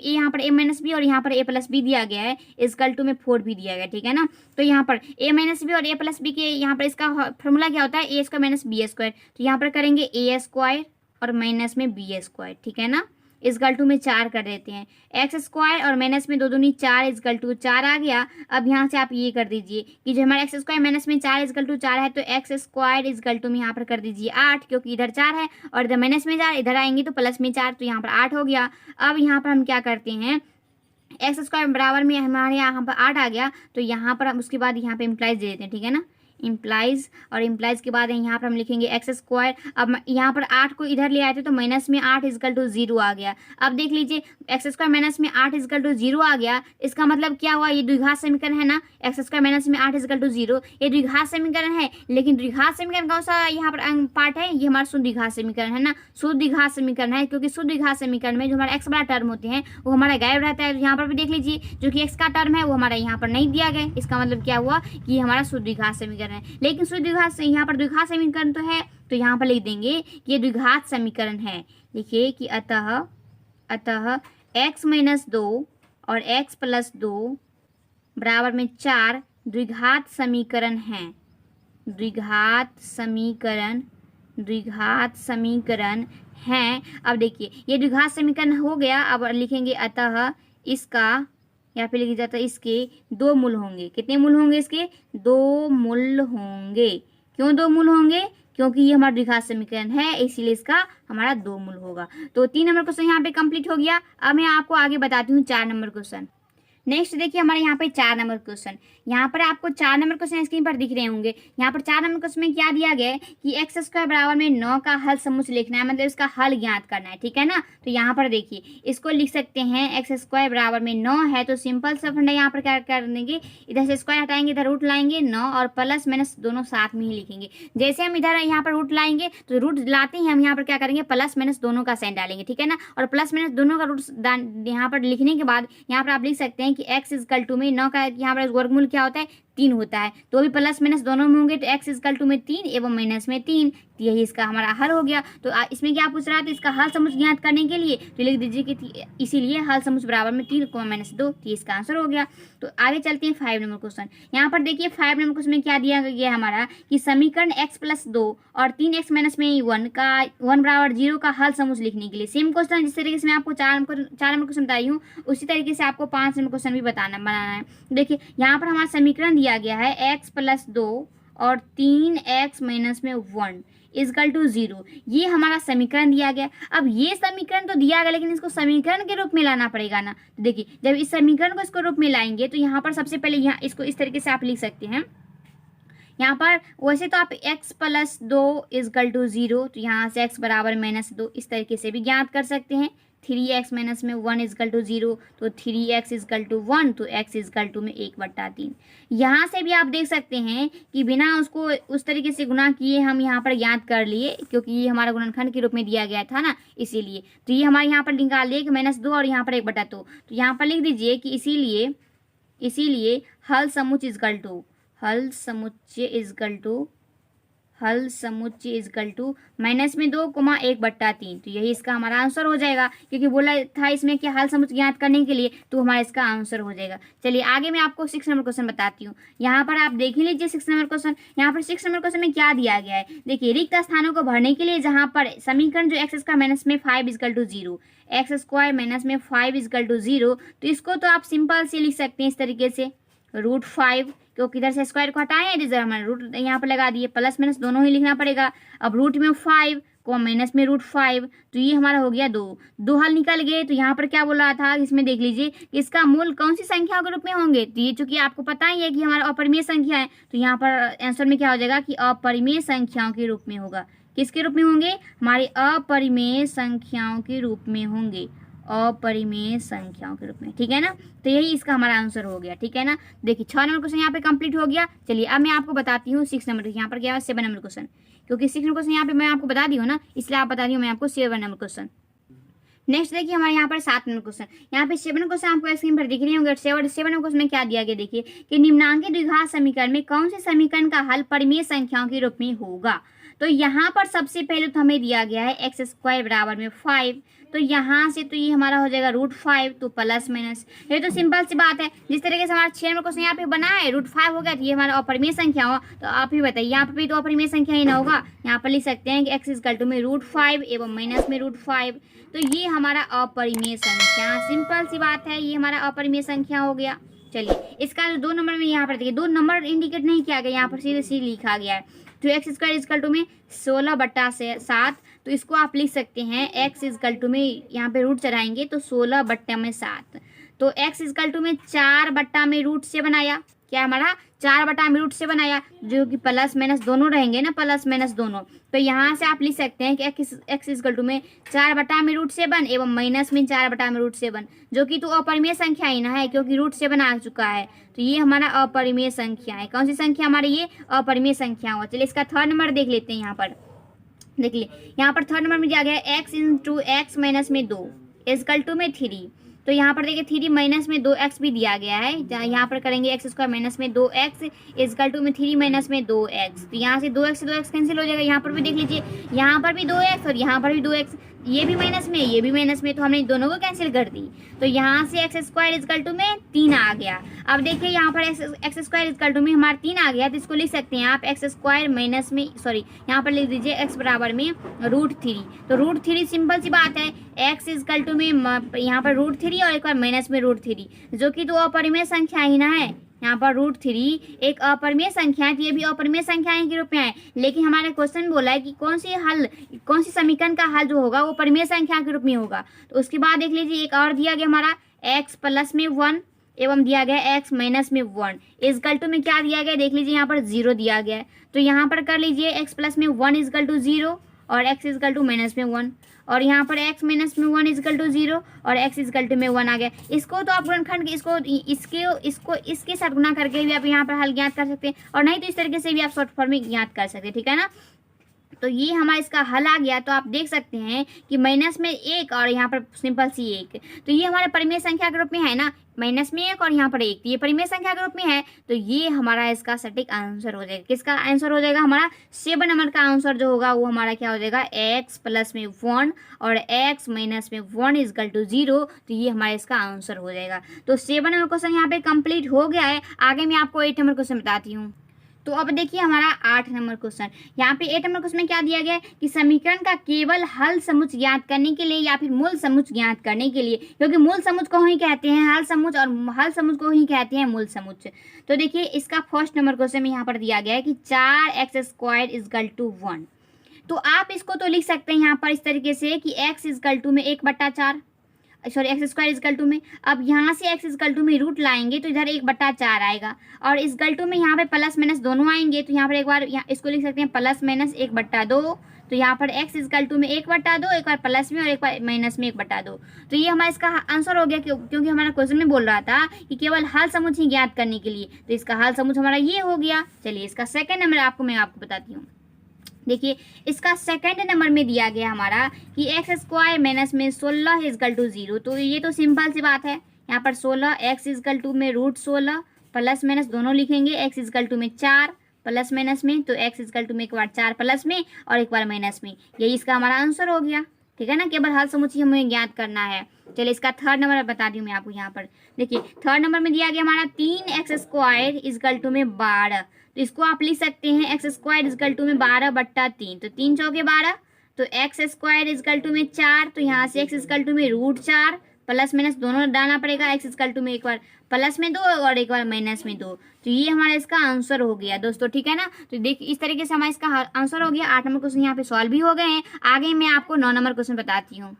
यहाँ पर a माइनस बी और यहाँ पर a प्लस बी दिया गया है, = में 4 भी दिया गया, ठीक है ना। तो यहाँ पर a माइनस बी और a प्लस बी के यहाँ पर इसका फॉर्मूला क्या होता है, a² - b²। तो यहाँ पर करेंगे a² और माइनस में b², ठीक है ना, = में 4 कर देते हैं। x² और माइनस में 2 दूनी 4 = 4 आ गया। अब यहाँ से आप ये कर दीजिए कि जो हमारा x² माइनस में 4 = 4 है, तो x² = में यहाँ पर कर दीजिए 8, क्योंकि इधर 4 है और इधर माइनस में 4, इधर आएंगे तो प्लस में 4, तो यहाँ पर 8 हो गया। अब यहाँ पर हम क्या करते हैं, x² बराबर में हमारे यहाँ पर 8 आ गया, तो यहाँ पर हम उसके बाद यहाँ पे इम्प्लाइज दे देते हैं, ठीक है ना, इम्प्लाइज, और इम्प्लाइज के बाद यहाँ पर हम लिखेंगे x²। अब यहाँ पर 8 को इधर ले आए थे तो माइनस में 8 = 0 आ गया। अब देख लीजिए x² माइनस में 8 = 0 आ गया, इसका मतलब क्या हुआ, ये द्विघात समीकरण है ना, x² माइनस में 8 = 0, ये द्विघात समीकरण है। लेकिन द्विघात समीकरण कौन सा यहाँ पर पार्ट है, ये हमारा शुद्ध द्विघात समीकरण है ना, शुद्ध द्विघात समीकरण है, क्योंकि शुद्ध द्विघात समीकरण में जो हमारा x बड़ा टर्म होते हैं वो हमारा गायब रहता है। यहाँ पर भी देख लीजिए जो कि x का टर्म है वो हमारा यहाँ पर नहीं दिया गया, इसका मतलब क्या हुआ कि ये हमारा शुद्ध द्विघात समीकरण है। लेकिन शुद्ध द्विघात यहाँ पर द्विघात समीकरण तो है, तो यहाँ पर लिख देंगे कि ये द्विघात समीकरण है। लिखिए कि अतः x - 2 और x + 2 बराबर में 4 द्विघात समीकरण है। द्विघात समीकरण है। अब देखिए ये द्विघात समीकरण हो गया। अब लिखेंगे अतः इसका यहाँ पे लिखा जाता है इसके 2 मूल होंगे। कितने मूल होंगे इसके? 2 मूल होंगे। क्यों 2 मूल होंगे? क्योंकि ये हमारा द्विघात समीकरण है, इसीलिए इसका हमारा 2 मूल होगा। तो 3 नंबर क्वेश्चन यहाँ पे कंप्लीट हो गया। अब मैं आपको आगे बताती हूँ 4 नंबर क्वेश्चन। नेक्स्ट देखिए हमारे यहाँ पे 4 नंबर क्वेश्चन। यहाँ पर आपको 4 नंबर क्वेश्चन स्क्रीन पर दिख रहे होंगे। यहाँ पर 4 नंबर क्वेश्चन में क्या दिया गया है कि एक्स स्क्वायर बराबर में 9 का हल समुच्चय लिखना है, मतलब इसका हल ज्ञात करना है, ठीक है ना। तो यहाँ पर देखिए इसको लिख सकते हैं एक्स स्क्वायर बराबर में 9 है, तो सिंपल सा फंडा यहाँ पर क्या कर देंगे, इधर से स्क्वायर हटाएंगे, इधर रूट लाएंगे, 9 और प्लस माइनस दोनों साथ में ही लिखेंगे। जैसे हम इधर यहाँ पर रूट लाएंगे तो रूट लाते ही हम यहाँ पर क्या करेंगे, प्लस माइनस दोनों का साइन डालेंगे, ठीक है ना। और प्लस माइनस दोनों का रूट यहाँ पर लिखने के बाद यहाँ पर आप लिख सकते हैं कि एक्स इजकल टू में 9 का यहाँ पर वर्गमूल क्या होता है, 3 होता है। तो भी प्लस माइनस दोनों में होंगे, तो एक्स इजकल टू में 3 एवं माइनस में 3, तो यही इसका हमारा हल हो गया। तो इसमें क्या पूछ रहा है, तो इसका हल समुच्चय ज्ञात करने के लिए तो लिख दीजिए कि इसीलिए हल समुच्चय बराबर में 3 माइनस 2, तो इसका आंसर हो गया। तो आगे चलते हैं 5 नंबर क्वेश्चन। यहाँ पर देखिए 5 नंबर क्वेश्चन में क्या दिया गया हमारा कि समीकरण x प्लस 2 और 3x माइनस में 1 का 1 बराबर 0 का हल समुच्चय लिखने के लिए सेम क्वेश्चन, जिस तरीके से मैं आपको 4 नंबर क्वेश्चन बताई हूँ उसी तरीके से आपको 5 नंबर क्वेश्चन भी बनाना है। देखिए यहाँ पर हमारा समीकरण दिया गया है x प्लस 2 और 3x माइनस में 1 इजकल टू 0, ये हमारा समीकरण दिया गया। अब ये समीकरण तो दिया गया लेकिन इसको समीकरण के रूप में लाना पड़ेगा ना। तो देखिए जब इस समीकरण को इसको रूप में लाएंगे तो यहाँ पर सबसे पहले यहाँ इसको इस तरीके से आप लिख सकते हैं। यहाँ पर वैसे तो आप x प्लस 2 इजकल टू 0, तो यहाँ से x बराबर माइनस 2 इस तरीके से भी ज्ञात कर सकते हैं। 3x माइनस में 1 इजकल टू 0, तो 3x इजकल टू 1, तो x इजकल टू में 1/3। यहाँ से भी आप देख सकते हैं कि बिना उसको उस तरीके से गुना किए हम यहाँ पर ज्ञात कर लिए, क्योंकि ये हमारा गुणनखंड के रूप में दिया गया था ना, इसीलिए। तो ये हमारे यहाँ पर निकाल लिए कि -2 और यहाँ पर 1/2, तो यहाँ पर लिख दीजिए कि इसीलिए हल समुच्चय इजकल टू माइनस में 2 1/3, तो यही इसका हमारा आंसर हो जाएगा। क्योंकि बोला था इसमें कि हल समुच्चय ज्ञात करने के लिए, तो हमारा इसका आंसर हो जाएगा। चलिए आगे मैं आपको 6 नंबर क्वेश्चन बताती हूँ। यहाँ पर आप देख ही लीजिए 6 नंबर क्वेश्चन। यहाँ पर 6 नंबर क्वेश्चन में क्या दिया गया है, देखिए रिक्त स्थानों को भरने के लिए जहाँ पर समीकरण जो एक्स स्क्वायर माइनस में 5 equal to 0, x square minus में 5 इजकल टू 0, तो इसको तो आप सिंपल से लिख सकते हैं इस तरीके से √5, क्योंकि इधर से स्क्वायर को हटाए हैं, इधर हमने रूट यहाँ पर लगा दिए, प्लस माइनस दोनों ही लिखना पड़ेगा। अब रूट में 5 को माइनस में √5, तो ये हमारा हो गया 2 हल निकल गए। तो यहाँ पर क्या बोल रहा था, इसमें देख लीजिए इसका मूल कौन सी संख्याओं के रूप में होंगे, तो ये चूंकि आपको पता ही है कि हमारा अपरिमेय संख्या है, तो यहाँ पर आंसर में क्या हो जाएगा कि अपरिमेय संख्याओं के रूप में होगा। किसके रूप में होंगे, हमारे अपरिमेय संख्याओं के रूप में होंगे, अपरिमेय संख्याओं के रूप में, ठीक है ना। तो यही इसका हमारा आंसर हो गया, ठीक है ना। देखिए 6 नंबर क्वेश्चन यहाँ पे कंप्लीट हो गया। चलिए अब मैं आपको बताती हूँ 6 नंबर, यहाँ पर क्या है 7 नंबर क्वेश्चन, क्योंकि 6 नंबर क्वेश्चन यहाँ पे मैं आपको बता दी हूँ ना, इसलिए आप बता दी हूँ मैं आपको 7 नंबर क्वेश्चन। नेक्स्ट देखिए हमारे यहाँ पर 7 नंबर क्वेश्चन। यहाँ पे 7 क्वेश्चन आपको स्क्रीन पर दिख रहे होंगे। 7 नंबर क्वेश्चन में क्या दिया गया, देखिए कि निम्नांकित द्विघात समीकरण में कौन से समीकरण का हल परिमेय संख्याओं के रूप में होगा। तो यहाँ पर सबसे पहले तो हमें दिया गया है एक्स स्क्वायर बराबर में 5, तो यहाँ से तो ये हमारा हो जाएगा √5, तो प्लस माइनस, ये तो सिंपल सी बात है। जिस तरीके से हमारा 6 नंबर क्वेश्चन यहाँ पे बना है √5 हो गया, तो ये हमारा अपरिमेय संख्या हो, तो आप ही बताइए यहाँ पर भी तो अपरिमेय संख्या ही ना होगा। यहाँ पर लिख सकते हैं कि x इजकल टू में √5 एवं माइनस में √5, तो ये हमारा अपरिमेय संख्या, सिंपल सी बात है, ये हमारा अपरिमेय संख्या हो गया। चलिए इसका 2 नंबर में यहाँ पर देखिए 2 नंबर इंडिकेट नहीं किया गया, यहाँ पर सीधे सीधे लिखा गया है। तो एक्स स्क्वायर इजकल टू में 16/7, तो इसको आप लिख सकते हैं एक्स इजकल टू में, यहाँ पे रूट चढ़ाएंगे तो 16/7, तो एक्स इजकल टू में 4/√7 आया, क्या हमारा 4/√7 आया, जो कि प्लस माइनस दोनों रहेंगे ना, प्लस माइनस दोनों। तो यहाँ से आप लिख सकते हैं कि एक्स इजकल टू में 4/√7 एवं माइनस में 4/√7, जो कि तो अपरिमेय संख्या ही ना है, क्योंकि √7 आ चुका है, तो ये हमारा अपरिमेय संख्या है। कौन सी संख्या हमारी, ये अपरिमेय संख्या हुआ। चलिए इसका 3rd नंबर देख लेते हैं। यहाँ पर देखिए यहाँ पर 3rd नंबर में दिया गया है x इंटू एक्स माइनस में 2 इजकल टू में 3, तो यहाँ पर देखिए 3 माइनस में 2x भी दिया गया है, यहाँ पर करेंगे एक्स स्क्वायर माइनस में 2x इजकल टू में 3 माइनस में 2x, तो यहाँ से 2x से 2x कैंसिल हो जाएगा। यहाँ पर भी देख लीजिए, यहाँ पर भी 2x और यहाँ पर भी 2x, ये भी माइनस में, ये भी माइनस में, तो हमने दोनों को कैंसिल कर दी। तो यहाँ से एक्स स्क्वायर इजकल टू में 3 आ गया। अब देखिए यहाँ पर एक्स स्क्वायर इजकल टू में हमारा 3 आ गया, तो इसको लिख सकते हैं आप एक्स स्क्वायर माइनस में, सॉरी यहाँ पर लिख दीजिए एक्स बराबर में √3। तो √3 सिंपल सी बात है, एक्स इजकल टू में यहाँ पर √3 और एक बार माइनस में √3, जो कि 2 अपरिमेय संख्या ही ना है। यहाँ पर √3 एक अपरिमेय संख्या है, तो ये भी अपरिमेय संख्याएं के रूप में है। लेकिन हमारा क्वेश्चन बोला है कि कौन सी समीकरण का हल जो होगा वो परिमेय संख्या के रूप में होगा। तो उसके बाद देख लीजिए एक और दिया गया हमारा x प्लस में 1 एवं दिया गया x माइनस में 1 इजकल टू में क्या दिया गया, देख लीजिए यहाँ पर 0 दिया गया है। तो यहाँ पर कर लीजिए x प्लस में 1 इजकल टू 0 और x इजकल टू माइनस में 1, और यहाँ पर x माइनस में 1 इजकल टू 0 और x इजकल टू में 1 आ गया। इसको तो आप गुणनखंड इसके साथ गुना करके भी आप यहाँ पर हल ज्ञात कर सकते हैं, और नहीं तो इस तरीके से भी आप शॉर्ट फॉर्म में ज्ञात कर सकते हैं, ठीक है ना। तो ये हमारा इसका हल आ गया। तो आप देख सकते हैं कि माइनस में 1 और यहाँ पर सिंपल सी 1, तो ये हमारे परिमेय संख्या के रूप में है ना, माइनस में 1 और यहाँ पर 1, तो ये परिमेय संख्या के रूप में है। तो ये हमारा इसका सटीक आंसर हो जाएगा। किसका आंसर हो जाएगा, हमारा 7 नंबर का आंसर जो होगा वो हमारा क्या हो जाएगा, x प्लस में 1 और x माइनस में 1 इजकल टू 0। तो ये हमारा इसका आंसर हो जाएगा। तो 7 नंबर क्वेश्चन यहाँ पे कंप्लीट हो गया है। आगे मैं आपको 8 नंबर क्वेश्चन बताती हूँ। तो अब देखिए हमारा 8 नंबर क्वेश्चन, यहाँ पे 8 नंबर क्वेश्चन में क्या दिया गया है कि समीकरण का केवल हल समुच्चय ज्ञात करने के लिए या फिर मूल समुच्चय ज्ञात करने के लिए, क्योंकि मूल समुच्चय को ही कहते हैं हल समुच्चय और हल समुच्चय को ही कहते हैं मूल समुच्चय। तो देखिए इसका फर्स्ट नंबर क्वेश्चन में यहाँ पर दिया गया है कि 4x स्क्वायर इजकल टू 1। तो आप इसको तो लिख सकते हैं यहाँ पर इस तरीके से कि x इजकल टू में 1/4, sorry x square equal to में, अब यहाँ से x इजकल टू में रूट लाएंगे तो इधर 1/4 आएगा, और इजकल टू में यहाँ पे प्लस माइनस दोनों आएंगे। तो यहाँ पर एक बार इसको लिख सकते हैं प्लस माइनस 1/2। तो यहाँ पर x इजकल टू में 1/2, एक बार प्लस में और एक बार माइनस में 1/2। तो ये हमारा इसका आंसर हो गया, क्योंकि हमारा क्वेश्चन में बोल रहा था कि केवल हल समुच्चय ज्ञात करने के लिए, तो इसका हल समुच्चय हमारा ये हो गया। चलिए इसका सेकेंड नंबर मैं आपको बताती हूँ। देखिए इसका सेकंड नंबर में दिया गया हमारा कि एक्स स्क्वायर माइनस में 16 इजकल टू 0। तो ये तो सिंपल सी बात है, यहाँ पर 16 एक्स इजकल टू में √16 प्लस माइनस दोनों लिखेंगे, एक्स इजकल टू में 4 प्लस माइनस में, तो एक्स इजकल टू में एक बार 4 प्लस में और एक बार माइनस में, यही इसका हमारा आंसर हो गया, ठीक है ना। केवल हल समुच्चय हमें ज्ञात करना है। चलिए इसका थर्ड नंबर बता दी हूँ मैं आपको। यहाँ पर देखिए थर्ड नंबर में दिया गया हमारा 3x स्क्वायर इजकल टू में 12। तो इसको आप लिख सकते हैं एक्स स्क्वायर इजकल टू में 12/3, तो 3 चौके 12, तो एक्स स्क्वायर इजकल टू में 4, तो यहाँ से एक्स इजकल टू में √4 प्लस माइनस दोनों डालना पड़ेगा, एक्स इजकल टू में एक बार प्लस में 2 और एक बार माइनस में 2। तो ये हमारा इसका आंसर हो गया दोस्तों, ठीक है ना। तो देखिए इस तरीके से हमारा इसका आंसर हो गया। 8 नंबर क्वेश्चन यहाँ पे सॉल्व भी हो गए हैं। आगे मैं आपको 9 नंबर क्वेश्चन बताती हूँ।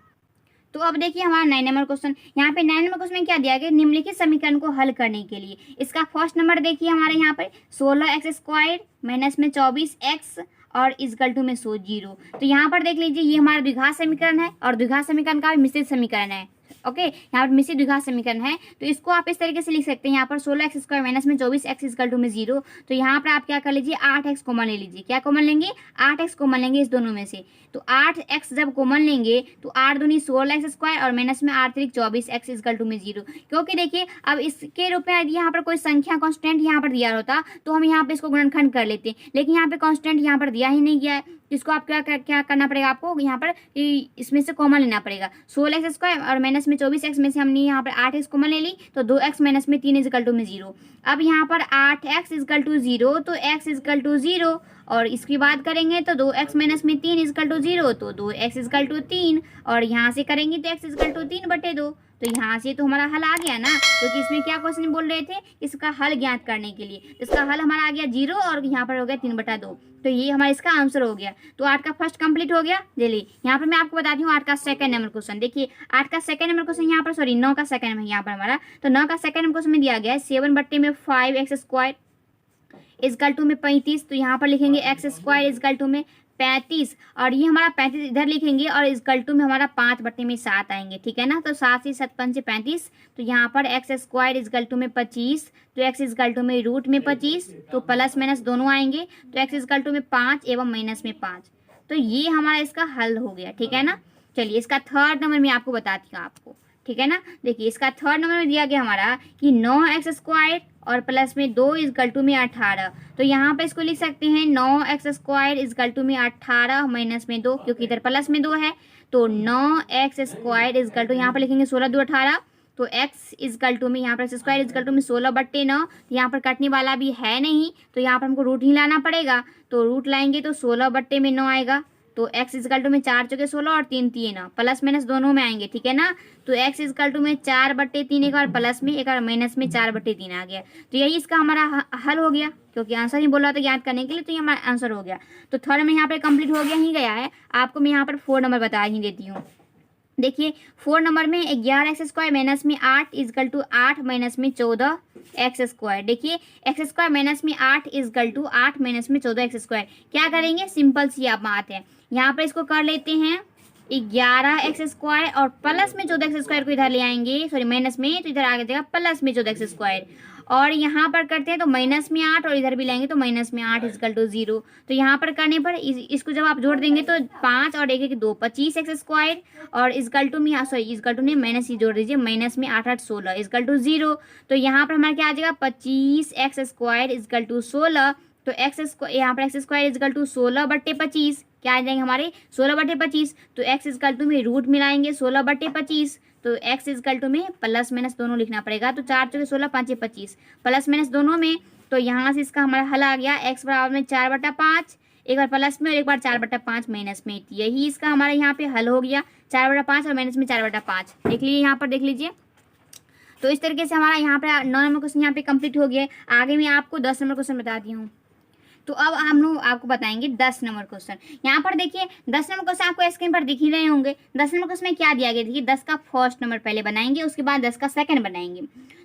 तो अब देखिए हमारा 9 नंबर क्वेश्चन, यहाँ पे 9 नंबर क्वेश्चन में क्या दिया गया, निम्नलिखित समीकरण को हल करने के लिए। इसका फर्स्ट नंबर देखिए हमारे यहाँ पर 16x स्क्वायर माइनस में 24x और इजकल टू में 0। तो यहाँ पर देख लीजिए ये हमारा द्विघात समीकरण है और द्विघात समीकरण का भी मिश्रित समीकरण है। ओके, यहाँ पर मिश्रित द्विघात समीकरण है, तो इसको आप इस तरीके से लिख सकते हैं। यहाँ पर 16x स्क्वायर माइनस में 24x इजकल टू में 0। तो यहाँ पर आप क्या कर लीजिए 8x कॉमन ले लीजिए। क्या कॉमन लेंगे, 8x कॉमन लेंगे इस दोनों में से। तो 8x जब कॉमन लेंगे तो 8 दूनी 16x स्क्वायर और माइनस में 8 3 24x इजकल टू में 0। क्योंकि देखिए अब इसके रूप में यदि यहाँ पर कोई संख्या कांस्टेंट यहाँ पर दिया होता तो हम यहाँ पे इसको गुणनखंड कर लेते, लेकिन यहाँ पे कांस्टेंट यहाँ पर दिया ही नहीं गया है। इसको आप क्या करना पड़ेगा, आपको यहाँ पर इसमें से कॉमन लेना पड़ेगा। 16x स्क्वायर और माइनस में 24x में से हमने यहाँ पर 8x कॉमन ले ली, तो 2x माइनस में 3 इजकल टू में 0। अब यहाँ पर 8x इजकल टू 0, तो x इजकल टू 0, और इसकी बात करेंगे तो 2x माइनस में 3 इजकल टू 0, तो 2x इजकल टू 3, और यहाँ से करेंगे तो x इजकल टू 3/2। तो यहाँ से तो हमारा हल आ गया ना, क्योंकि इसमें क्या क्वेश्चन बोल रहे थे, इसका हल ज्ञात करने के लिए। इसका हल हमारा आ गया 0 और यहाँ पर हो गया 3/2। तो ये हमारा इसका आंसर हो गया। तो 8 का फर्स्ट कंप्लीट हो गया। चलिए यहाँ पर मैं आपको बताती हूँ 8 का सेकंड नंबर क्वेश्चन। देखिए 8 का सेकंड नंबर क्वेश्चन यहाँ पर, सॉरी 9 का सेकंड नंबर यहाँ पर हमारा। तो 9 का सेकंड नंबर क्वेश्चन में दिया गया है 7/5x स्क्वायर इजकल टू में 35। तो यहाँ पर लिखेंगे x स्क्वायर इजकल टू में 35, और ये हमारा 35 इधर लिखेंगे और इजकल टू में हमारा 5/7 आएंगे, ठीक है ना। तो 7 से 7 5 35, तो यहाँ पर x स्क्वायर इजकल टू में 25, तो x इजकल टू में रूट में 25, तो प्लस माइनस दोनों आएंगे, तो x इजकल टू में 5 एवं माइनस में 5। तो ये हमारा इसका हल हो गया, ठीक है ना। चलिए इसका थर्ड नंबर मैं आपको बताती हूँ आपको, ठीक है ना। देखिए इसका थर्ड नंबर में दिया गया हमारा कि 9x स्क्वायर और प्लस में 2 इजकल टू में 18। तो यहाँ पे इसको लिख सकते हैं 9x स्क्वायर इजकल टू में 18 माइनस में 2, क्योंकि इधर प्लस में 2 है। तो 9x² इजकल टू यहाँ पर लिखेंगे 16 2 18, तो x इजकल टू में यहाँ पर x² इजकल टू में 16/9, यहाँ पर कटने वाला भी है नहीं तो यहाँ पर हमको रूट ही लाना पड़ेगा, तो रूट लाएंगे तो 16/9 आएगा, तो x इजकल टू में 4 चौके 16 और 3 3 प्लस माइनस दोनों में आएंगे, ठीक है ना। तो x इजकल टू में 4/3 एक बार प्लस में एक बार माइनस में 4/3 आ गया, तो यही इसका हमारा हल हो गया, क्योंकि आंसर ही बोला था याद करने के लिए, तो ये हमारा आंसर हो गया। तो थर्ड में यहाँ पर कंप्लीट हो गया है। आपको मैं यहाँ पर 4 नंबर बता ही देती हूँ। देखिए 4 नंबर में 11x² माइनस में 8 इजकल टू 8 माइनस में 14x²। देखिए x² माइनस में 8 इजकल टू 8 माइनस में 14x²। क्या करेंगे, सिंपल सी आप बात है, यहाँ पर इसको कर लेते हैं 11x² और प्लस में 14x² को इधर ले आएंगे, सॉरी माइनस में, तो इधर आ जाएगा प्लस में 14x², और यहाँ पर करते हैं तो माइनस में 8 और इधर भी लाएंगे तो माइनस में 8 इजकल टू 0। तो यहाँ पर करने पर इसको जब आप जोड़ देंगे तो 5 और 1 2 25x² और इजकल टू में, सॉरी इजकल टू में माइनस ही जोड़ दीजिए, माइनस में 8 8 16 इजकल टू 0। तो यहाँ पर हमारा क्या आ जाएगा 25x² इजकल टू 16, तो यहाँ पर x² इजकल टू 16/25 क्या आ जाएंगे हमारे 16/25, तो x इजकल टू में रूट मिलाएंगे 16/25, तो x इजकल टू में प्लस माइनस दोनों लिखना पड़ेगा, तो 4 चौके 16 5 25 प्लस माइनस दोनों में, तो यहाँ से इसका हमारा हल आ गया x बराबर में 4/5, एक बार प्लस में और एक बार 4/5 माइनस में, यही इसका हमारा यहाँ पे हल हो गया 4/5 और माइनस में 4/5। देख लीजिए यहाँ पर, देख लीजिए। तो इस तरीके से हमारा यहाँ पे 9 नंबर क्वेश्चन यहाँ पे कंप्लीट हो गया। आगे मैं आपको 10 नंबर क्वेश्चन बताती हूँ। तो अब हम लोग आपको बताएंगे 10 नंबर क्वेश्चन। यहाँ पर देखिए 10 नंबर क्वेश्चन आपको स्क्रीन पर दिख ही रहे होंगे। 10 नंबर क्वेश्चन में क्या दिया गया, देखिए 10 का फर्स्ट नंबर पहले बनाएंगे, उसके बाद 10 का सेकंड बनाएंगे।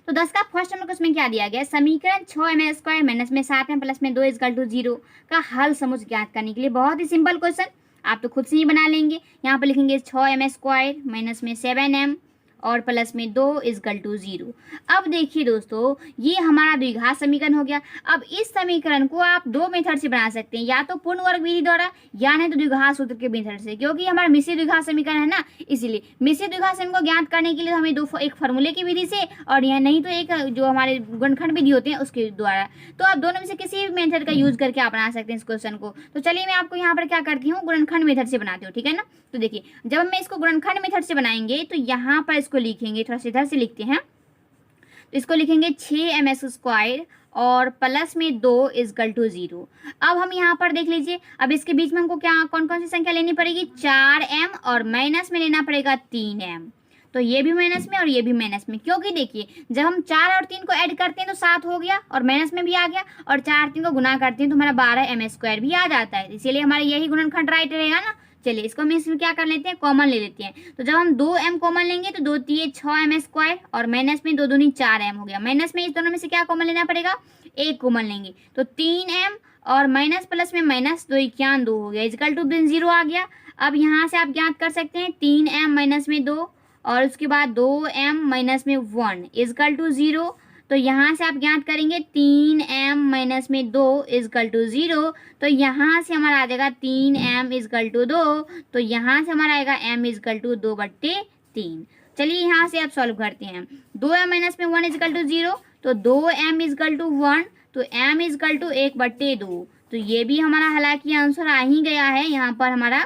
तो 10 का फर्स्ट नंबर क्वेश्चन में क्या दिया गया, समीकरण 6m² माइनस में 7m प्लस में 2 इजकल टू 0 का हल समुच्च ज्ञात करने के लिए। बहुत ही सिंपल क्वेश्चन, आप तो खुद से ही बना लेंगे। यहाँ पर लिखेंगे 6m² माइनस में 7m और प्लस में 2 इजकल टू 0। अब देखिए दोस्तों, ये हमारा द्विघात समीकरण हो गया। अब इस समीकरण को आप दो मेथड से बना सकते हैं, या तो पूर्ण वर्ग विधि द्वारा या नहीं तो द्विघात सूत्र के मेथड से, क्योंकि हमारा मिश्रित द्विघात समीकरण है ना, इसीलिए मिश्रित द्विघात समीकरण को ज्ञात करने के लिए हमें एक फार्मूले की विधि से और यह नहीं तो एक जो हमारे गुणनखंड विधि होते हैं उसके द्वारा। तो आप दोनों में से किसी भी मेथड का यूज करके आप बना सकते हैं इस क्वेश्चन को। तो चलिए मैं आपको यहाँ पर क्या करती हूँ, गुणनखंड मेथड से बनाती हूँ, ठीक है ना। तो देखिए जब हम इसको गुणनखंड मेथड से बनाएंगे तो यहाँ पर इसको लिखेंगे, थोड़ा सा इधर से लिखते हैं, तो इसको लिखेंगे 6m² और प्लस में 2 इजकल टू 0। अब हम यहाँ पर देख लीजिए, अब इसके बीच में हमको क्या कौन कौन सी संख्या लेनी पड़ेगी, 4m और माइनस में लेना पड़ेगा 3m। तो ये भी माइनस में और ये भी माइनस में, क्योंकि देखिए जब हम 4 और 3 को ऐड करते हैं तो 7 हो गया और माइनस में भी आ गया, और 4 3 को गुना करते हैं तो हमारा 12m² भी आ जाता है, इसीलिए हमारा यही गुणनखंड राइट रहेगा ना। चलिए इसको हम इसमें क्या कर लेते हैं, कॉमन ले लेते हैं। तो जब हम 2m कॉमन लेंगे तो 2 3 6m² और माइनस में 2 दूनी 4m हो गया। माइनस में इस दोनों में से क्या कॉमन लेना पड़ेगा, एक कॉमन लेंगे, तो 3m और माइनस प्लस में माइनस 2 1 2 हो गया, इजकल टू 0 आ गया। अब यहाँ से आप ज्ञात कर सकते हैं 3m माइनस में 2 और उसके बाद 2m माइनस में 1 इजकल टू 0। तो यहाँ से आप ज्ञात करेंगे 3m माइनस में 2 इजकल टू 0। तो यहाँ से हमारा आ जाएगा 3m इजकल टू 2, तो यहाँ से हमारा आएगा m इजकल टू 2/3। चलिए यहाँ से आप सॉल्व करते हैं, 2m माइनस में 1 इजकल टू 0, तो 2m इजकल टू 1, तो m इजकल टू 1/2। तो ये भी हमारा हालांकि आंसर आ ही गया है यहाँ पर हमारा,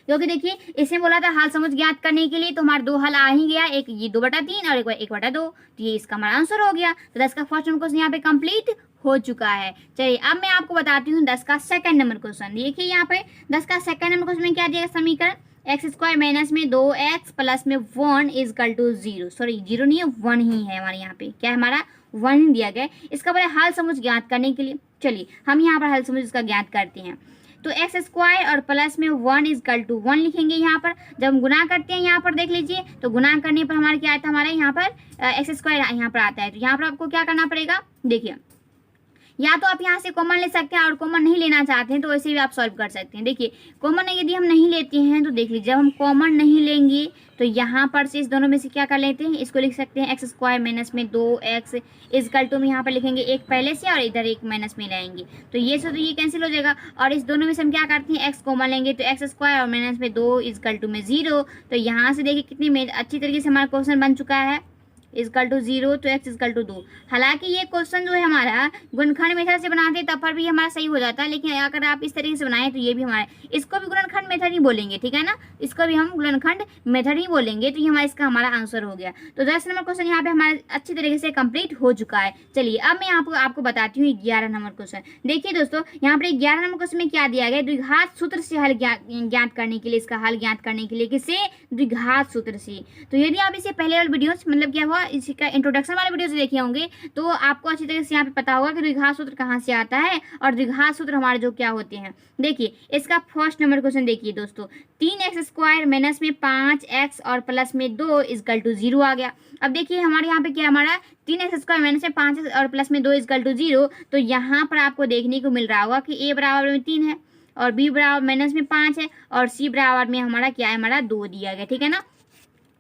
क्योंकि देखिए इसमें बोला था हल समुच्च ज्ञात करने के लिए, तो हमारा दो हल आ ही गया, एक ये 2/3 और एक 1/2, तो ये इसका हमारा आंसर हो गया। तो 10 का फर्स्ट नंबर क्वेश्चन यहाँ पे कंप्लीट हो चुका है। चलिए अब मैं आपको बताती हूँ 10 का सेकंड नंबर क्वेश्चन। देखिए यहाँ पे 10 का सेकंड नंबर क्वेश्चन में क्या दिया समीकरण, x² माइनस में 2x प्लस में 1 इजकल टू 0, सॉरी 0 नहीं है 1 ही है हमारे यहाँ पे, क्या है हमारा 1 ही दिया गया। इसका बोले हल समुच्च ज्ञात करने के लिए, चलिए हम यहाँ पर हल समुच्च इसका ज्ञात करते हैं। तो x² और प्लस में 1 इजकल टू 1 लिखेंगे यहाँ पर। जब हम गुना करते हैं यहाँ पर देख लीजिए, तो गुना करने पर हमारे क्या आता है, हमारे यहाँ पर x² यहाँ पर आता है। तो यहाँ पर आपको क्या करना पड़ेगा, देखिए या तो आप यहाँ से कॉमन ले सकते हैं और कॉमन नहीं लेना चाहते हैं तो वैसे भी आप सॉल्व कर सकते हैं। देखिए कॉमन यदि हम नहीं लेते हैं तो देख लीजिए, जब हम कॉमन नहीं लेंगे तो यहाँ पर से इस दोनों में से क्या कर लेते हैं, इसको लिख सकते हैं x² माइनस में 2x इजकल टू में यहाँ पर लिखेंगे एक पहले से और इधर एक माइनस में लाएंगे, तो ये से तो ये कैंसिल हो जाएगा। और इस दोनों में से हम क्या करते हैं, x कॉमन लेंगे तो x² और माइनस में 2 इजकल टू में 0। तो यहाँ से देखिए कितनी अच्छी तरीके से हमारा क्वेश्चन बन चुका है। इजकल टू 0 तो x इजकल टू 2। हालांकि ये क्वेश्चन जो है हमारा गुणनखंड मेथड से बनाते तब पर भी हमारा सही हो जाता है, लेकिन अगर आप इस तरीके से बनाए तो ये भी हमारा, इसको भी गुणनखंड मेथड ही बोलेंगे, ठीक है ना, इसको भी हम गुणनखंड मेथड ही बोलेंगे। तो ये हमारा इसका हमारा आंसर हो गया। तो 10 नंबर क्वेश्चन यहाँ पे हमारे अच्छी तरीके से कंप्लीट हो चुका है। चलिए अब मैं आपको बताती हूँ 11 नंबर क्वेश्चन। देखिए दोस्तों यहाँ पर 11 नंबर क्वेश्चन में क्या दिया गया, द्विघात सूत्र से हल ज्ञात करने के लिए, इसका हल ज्ञात करने के लिए किसे, द्विघात सूत्र से। तो यदि आप इसे पहले वाले वीडियो मतलब क्या हुआ, इसका इंट्रोडक्शन वाले वीडियो से देखे होंगे तो आपको अच्छी तरीके से यहाँ पे पता होगा कि द्विघात सूत्र कहाँ से आता है और द्विघात सूत्र हमारे जो क्या होते हैं। देखिए इसका फर्स्ट नंबर क्वेश्चन देखिए दोस्तों, 3x² माइनस में 5x और प्लस में 2 इजकल टू 0 आ गया। अब देखिए हमारे यहाँ पे क्या, हमारा 3x² माइनस में 5x और प्लस में 2 इजकल टू 0। तो यहाँ पर आपको देखने को मिल रहा होगा कि a बराबर में 3 है और b बराबर माइनस में 5 है और c बराबर में हमारा क्या है, हमारा 2 दिया गया, ठीक है ना।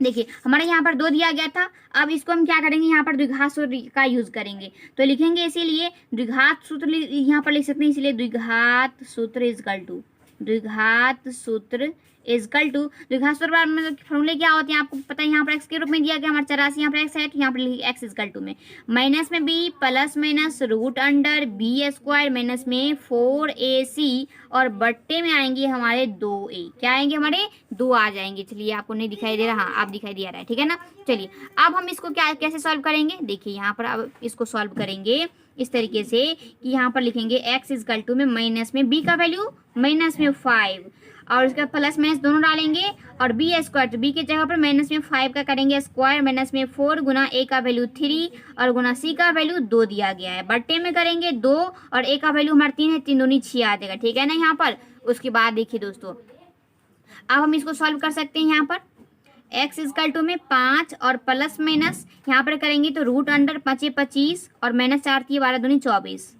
देखिए हमारे यहाँ पर 2 दिया गया था। अब इसको हम क्या करेंगे, यहाँ पर द्विघात सूत्र का यूज करेंगे। तो लिखेंगे इसीलिए द्विघात सूत्र यहाँ पर लिख सकते हैं, इसलिए द्विघात सूत्र इजकल टू, द्विघात सूत्र इजकल टू, द्विघात सूत्र मतलब फॉर्मूले क्या होते हैं आपको पता है। यहाँ पर x के रूप में दिया गया, हमारा 84 यहाँ पर x है, तो यहाँ पर लिखिए x इजकल टू में माइनस में b plus minus root under b² minus में 4ac और बट्टे में आएंगे हमारे 2a। क्या आएंगे, हमारे 2 आ जाएंगे। चलिए आपको नहीं दिखाई दे रहा, हाँ आप दिखाई दे रहा है, ठीक है ना। चलिए अब हम इसको क्या कैसे सॉल्व करेंगे, देखिए यहाँ पर अब इसको सॉल्व करेंगे इस तरीके से कि यहाँ पर लिखेंगे x इजकल टू में माइनस में b का वैल्यू माइनस में 5 और उसके बाद प्लस माइनस दोनों डालेंगे और b² तो b की जगह पर माइनस में 5 का करेंगे स्क्वायर माइनस में 4 गुना a का वैल्यू 3 और गुना c का वैल्यू 2 दिया गया है। बट्टे में करेंगे 2 और a का वैल्यू हमारा 3 है, 3 दूनी 6 आ जाएगा, ठीक है ना यहाँ पर। उसके बाद देखिए दोस्तों अब हम इसको सॉल्व कर सकते हैं। यहाँ पर x इजकल टू में 5 और प्लस माइनस यहाँ पर करेंगे तो रूट अंडर 5 25 और माइनस 4 12 दूनी 24।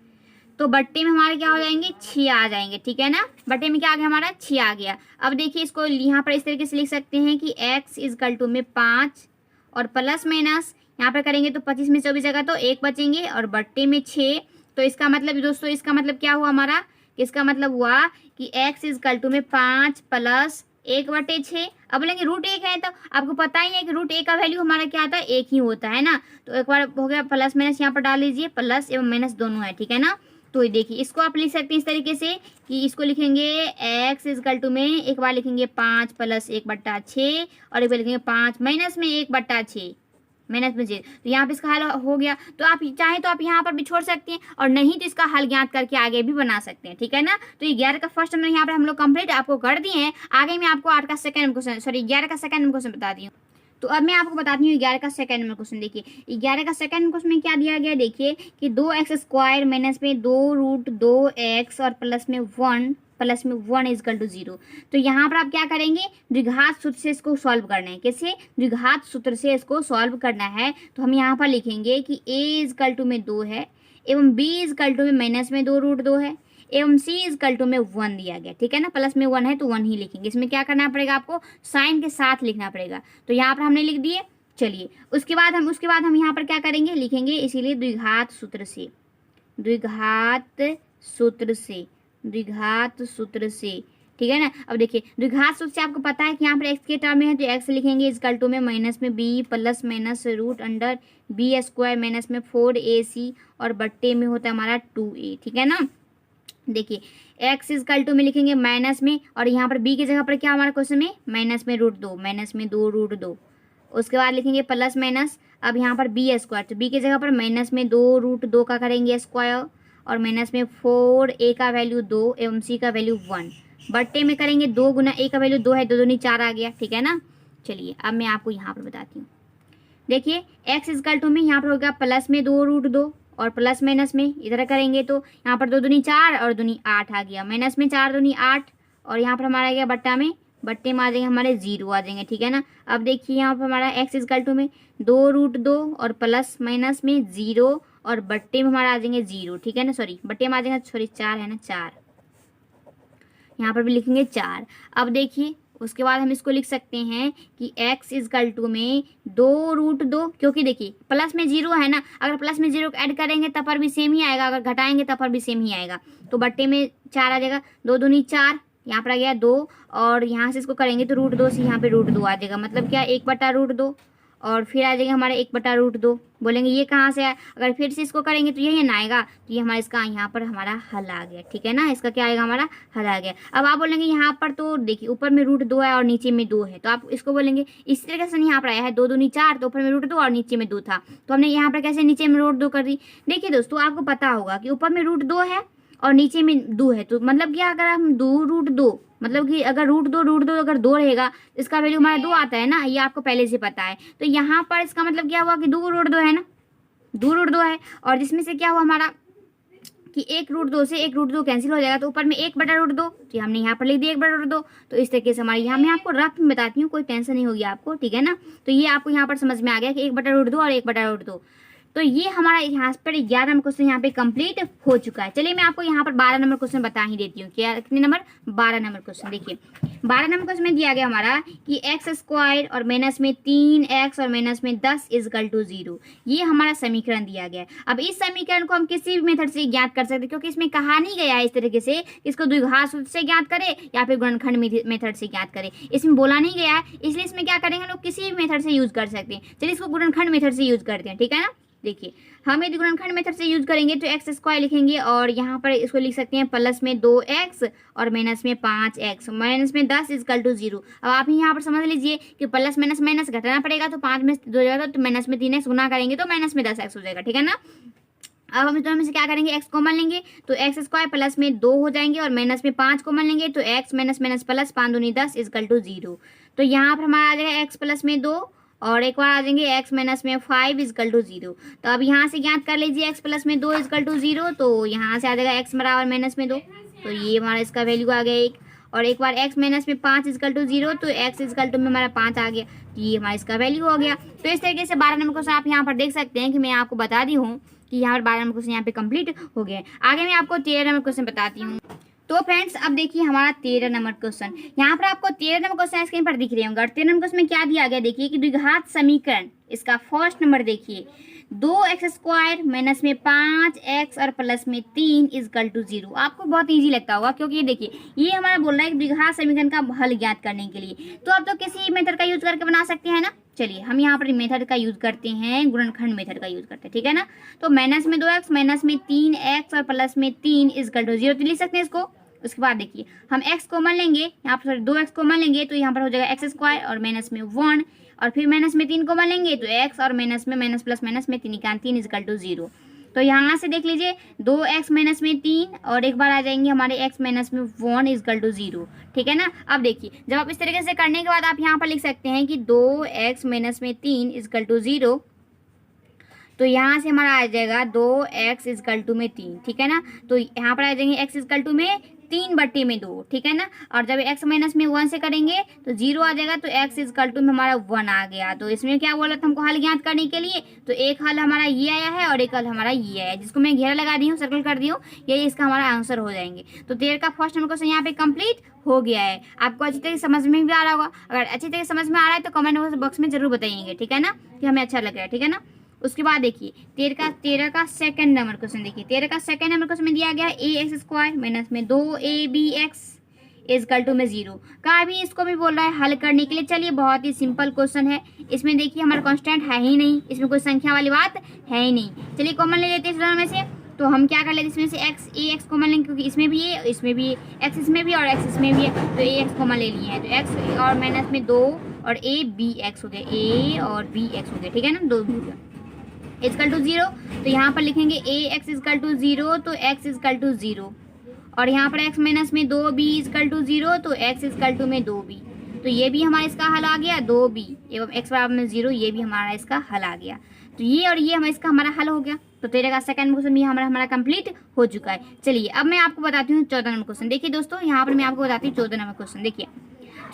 तो बट्टे में हमारे क्या हो जाएंगे, 6 आ जाएंगे, ठीक है ना। बट्टे में क्या आ गया, हमारा 6 आ गया। अब देखिए इसको यहाँ पर इस तरीके से लिख सकते हैं कि x इजकल टू में 5 और प्लस माइनस यहाँ पर करेंगे तो 25 में 24 जगह तो 1 बचेंगे और बट्टे में 6। तो इसका मतलब दोस्तों, इसका मतलब क्या हुआ हमारा, इसका मतलब हुआ कि x इजकल टू में 5 प्लस 1/6। अब बोलेंगे रूट 1 है तो आपको पता ही है कि रूट 1 का वैल्यू हमारा क्या आता है, 1 ही होता है ना। तो एक बार हो गया प्लस माइनस यहाँ पर डाल लीजिए, प्लस एवं माइनस दोनों है, ठीक है ना। तो देखिए इसको आप लिख सकते हैं इस तरीके से कि इसको लिखेंगे x इजकल टू में एक बार लिखेंगे 5 प्लस 1/6 और एक बार लिखेंगे 5 माइनस में 1/6 माइनस में 6। तो यहाँ पे इसका हल हो गया। तो आप चाहें तो आप यहाँ पर भी छोड़ सकते हैं और नहीं तो इसका हल ज्ञात करके आगे भी बना सकते हैं, ठीक है ना। तो 11 का फर्स्ट नंबर यहाँ पर हम लोग कंप्लीट आपको कर दिए हैं। आगे मैं आपको 8 का सेकंड क्वेश्चन, सॉरी 11 का सेकंड नंबर क्वेश्चन बता दी हूँ। तो अब मैं आपको बताती हूँ 11 का सेकंड नंबर क्वेश्चन। देखिए 11 का सेकंड क्वेश्चन में क्या दिया गया, देखिए कि 2x² माइनस में 2 रूट 2x और प्लस में 1 इजकल टू 0। तो यहाँ पर आप क्या करेंगे, द्विघात सूत्र से इसको सॉल्व करना है। कैसे, द्विघात सूत्र से इसको सॉल्व करना है। तो हम यहाँ पर लिखेंगे कि a इजकल टू में 2 है एवं b इजकल टू में माइनस में 2 रूट 2 है एवं c इजकल टू में 1 दिया गया, ठीक है ना। प्लस में 1 है तो 1 ही लिखेंगे। इसमें क्या करना पड़ेगा, आपको साइन के साथ लिखना पड़ेगा। तो यहाँ पर हमने लिख दिए। चलिए उसके बाद हम यहाँ पर क्या करेंगे, लिखेंगे इसीलिए द्विघात सूत्र से, ठीक है ना। अब देखिए द्विघात सूत्र से आपको पता है कि यहाँ पर x के टर्म में है तो x लिखेंगे इजकल टू में माइनस में b plus minus root under b² minus में 4ac और बट्टे में होता है हमारा 2a, ठीक है ना। देखिए x इजकल टू में लिखेंगे माइनस में और यहाँ पर b की जगह पर क्या हमारा क्वेश्चन में माइनस में 2 रूट 2। उसके बाद लिखेंगे प्लस माइनस, अब यहाँ पर b² तो b की जगह पर माइनस में 2 रूट 2 का करेंगे स्क्वायर और माइनस में 4a का वैल्यू 2 एवं c का वैल्यू 1। बट्टे में करेंगे 2 गुना a का वैल्यू 2 है, 2 दूनी 4 आ गया, ठीक है ना। चलिए अब मैं आपको यहाँ पर बताती हूँ। देखिए x इजकल टू में यहाँ पर होगा प्लस में 2 रूट 2 और प्लस माइनस में इधर करेंगे तो यहाँ पर 2 दूनी 4 और दूनी 8 आ गया, माइनस में 4 दूनी 8 और यहाँ पर हमारा आ गया बट्टे में आ जाएंगे हमारे 0 आ जाएंगे, ठीक है ना। अब देखिए यहाँ पर हमारा x इजकल टू में 2 रूट 2 और प्लस माइनस में 0 और बट्टे में हमारा आ जाएंगे 0, ठीक है ना। सॉरी बट्टे में आ जाएंगे 4 है ना, 4 यहाँ पर भी लिखेंगे 4। अब देखिए उसके बाद हम इसको लिख सकते हैं कि x इजकल टू में 2 रूट 2, क्योंकि देखिए प्लस में 0 है ना, अगर प्लस में 0 ऐड करेंगे तब पर भी सेम ही आएगा, अगर घटाएंगे तब पर भी सेम ही आएगा। तो बट्टे में 4 आ जाएगा, 2 दूनी 4, यहाँ पर आ गया 2 और यहाँ से इसको करेंगे तो रूट 2 से यहाँ पे रूट 2 आ जाएगा, मतलब क्या 1/√2 और फिर आ जाएगा हमारा 1/√2। बोलेंगे ये कहाँ से है, अगर फिर से इसको करेंगे तो यही ना आएगा, तो ये हमारा इसका यहाँ पर हमारा हल आ गया, ठीक है ना। इसका क्या आएगा, हमारा हल आ गया। अब आप बोलेंगे यहाँ पर तो देखिए ऊपर में √2 है और नीचे में 2 है, तो आप इसको बोलेंगे इस तरीके से यहाँ पर आया है 2 दूनी 4, तो ऊपर में √2 और नीचे में 2 था, तो हमने यहाँ पर कैसे नीचे में √2 कर दी। देखिए दोस्तों आपको पता होगा कि ऊपर में √2 है और नीचे में 2 है, तो मतलब कि अगर हम 2√2 मतलब कि अगर √2 अगर 2 रहेगा इसका वैल्यू हमारा 2 आता है ना, ये आपको पहले से पता है। तो यहाँ पर इसका मतलब क्या हुआ कि 2√2 है ना, 2√2 है, और जिसमें से क्या हुआ हमारा कि 1√2 से 1√2 कैंसिल हो जाएगा, तो ऊपर में 1/√2, तो हमने यहाँ पर लिख दिया 1/√2। तो इस तरीके से हमारे यहाँ मैं आपको रफ में बताती हूँ, कोई टेंशन नहीं होगी आपको, ठीक है ना। तो ये आपको यहाँ पर समझ में आ गया कि 1/√2 और 1/√2। तो ये हमारा यहाँ पर 11 नंबर क्वेश्चन यहाँ पे कंप्लीट हो चुका है। चलिए मैं आपको यहाँ पर 12 नंबर क्वेश्चन बता ही देती हूँ। क्या कितने नंबर, 12 नंबर क्वेश्चन। देखिए 12 नंबर क्वेश्चन में दिया गया हमारा कि x² और माइनस में 3x और माइनस में 10 = 0, ये हमारा समीकरण दिया गया है। अब इस समीकरण को हम किसी भी मेथड से ज्ञात कर सकते हैं, क्योंकि इसमें कहा नहीं गया है इस तरीके से इसको द्विघात सूत्र से ज्ञात करे या फिर गुणनखंड मेथड से ज्ञात करे, इसमें बोला नहीं गया है, इसलिए इसमें क्या करेंगे हम लोग किसी भी मेथड से यूज कर सकते हैं। चलिए इसको गुणनखंड मेथड से यूज करते हैं, ठीक है ना। देखिए हम यदि गुणनखंड मेथड से यूज करेंगे तो x² लिखेंगे और यहाँ पर इसको लिख सकते हैं प्लस में 2x और माइनस में 5x माइनस में 10 = 0। अब आप यहाँ पर समझ लीजिए कि प्लस माइनस माइनस घटाना पड़ेगा, तो 5 में 2 जाएगा तो माइनस में 3x गुना करेंगे तो माइनस में 10x हो जाएगा, ठीक है ना। अब हम इस दोनों में से क्या करेंगे, x कॉमन लेंगे तो x² प्लस में 2 हो जाएंगे और माइनस में 5 कॉमन लेंगे तो x माइनस माइनस प्लस 5 दूनी 10 = 0। तो यहाँ पर हमारा आ जाएगा x प्लस में 2 और एक बार आ जाएंगे x माइनस में 5 = 0। तो अब यहाँ से ज्ञात कर लीजिए x प्लस में 2 = 0, तो यहाँ से आ जाएगा x बराबर माइनस में 2, तो ये हमारा इसका वैल्यू आ गया 1। और एक बार x माइनस में 5 = 0, तो x = में हमारा 5 आ गया, तो ये हमारा इसका वैल्यू हो गया। तो इस तरीके से 12 नंबर क्वेश्चन आप यहाँ पर देख सकते हैं कि मैं आपको बता दी हूँ कि यहाँ पर 12 नंबर क्वेश्चन यहाँ पे कंप्लीट हो गए। आगे मैं आपको 13 नंबर क्वेश्चन बताती हूँ। तो फ्रेंड्स अब देखिए हमारा 13 नंबर क्वेश्चन, यहाँ पर आपको 13 नंबर क्वेश्चन स्क्रीन पर दिख रहे होंगे। और 13 नंबर क्वेश्चन में क्या दिया गया, देखिए कि द्विघात समीकरण, इसका फर्स्ट नंबर देखिए 2x² माइनस में 5x और प्लस में 3 = 0। आपको बहुत इजी लगता होगा, क्योंकि ये देखिए ये हमारा बोल रहा है कि द्विघात समीकरण का हल ज्ञात करने के लिए, तो आप तो किसी मेथड का यूज करके बना सकते हैं ना। चलिए हम यहाँ पर मेथड का यूज करते हैं, गुणनखंड मेथड का यूज करते हैं, ठीक है ना। तो माइनस में 2x माइनस में 3x और प्लस में 3 = 0, तो लिख सकते हैं इसको। उसके बाद देखिए हम x कॉमन लेंगे, यहाँ पर 2x कॉमन लेंगे तो यहाँ पर हो जाएगा x² और माइनस में 1 और फिर माइनस में 3 कॉमन लेंगे तो x और माइनस में माइनस प्लस माइनस में 3 = 0। तो यहाँ से देख लीजिए 2x माइनस में 3 और एक बार आ जाएंगे हमारे x माइनस में 1 = 0, ठीक है ना। अब देखिए जब आप इस तरीके से करने के बाद आप यहाँ पर लिख सकते हैं कि 2x माइनस में 3 = 0, तो यहाँ से हमारा आ जाएगा 2x = में 3, ठीक है ना। तो यहाँ पर आ जाएंगे x = में 3/2, ठीक है ना। और जब x माइनस में 1 से करेंगे तो 0 आ जाएगा, तो x = में हमारा 1 आ गया। तो इसमें क्या बोला था हमको हल ज्ञात करने के लिए, तो एक हल हमारा ये आया है और एक हल हमारा ये आया है, जिसको मैं घेरा लगा दी हूँ, सर्कल कर दी हूँ, यही इसका हमारा आंसर हो जाएंगे। तो 13 का फर्स्ट नंबर क्वेश्चन यहाँ पे कंप्लीट हो गया है। आपको अच्छी तरीके समझ में भी आ रहा होगा, अगर अच्छी तरीके समझ में आ रहा है तो कमेंट बॉक्स में जरूर बताइएगा, ठीक है ना, कि हमें अच्छा लग रहा है, ठीक है ना। उसके बाद देखिए 13 का सेकंड नंबर क्वेश्चन देखिए 13 का सेकंड नंबर क्वेश्चन में दिया गया ax² माइनस में 2abx = में 0 का भी इसको भी बोल रहा है हल करने के लिए। चलिए बहुत ही सिंपल क्वेश्चन है, इसमें देखिए हमारा कांस्टेंट है ही नहीं, इसमें कोई संख्या वाली बात है ही नहीं। चलिए कॉमन ले लेते हैं इस दोनों में से, तो हम क्या कर लेते हैं इसमें से ax कॉमन लेंगे, क्योंकि इसमें भी है इसमें भी है, x इसमें भी और x इसमें भी है, तो ax कॉमन ले लिए हैं, तो x और माइनस में 2 और abx हो गया, a और bx हो गया, ठीक है ना, 2 हो गया = 0। तो यहाँ पर लिखेंगे ax = 0, तो x = 0 और यहाँ पर x माइनस में 2b = 0, तो x = में 2b, तो ये भी हमारा इसका हल आ गया 2b एवं x बराबर में 0, ये भी हमारा इसका हल आ गया। तो ये और ये इसका हमारा हल हो गया। तो 13 का सेकंड क्वेश्चन भी हमारा कंप्लीट हो चुका है। चलिए अब मैं आपको बताती हूँ 14 नंबर क्वेश्चन। देखिए दोस्तों यहाँ पर मैं आपको बताती हूँ 14 नंबर क्वेश्चन। देखिए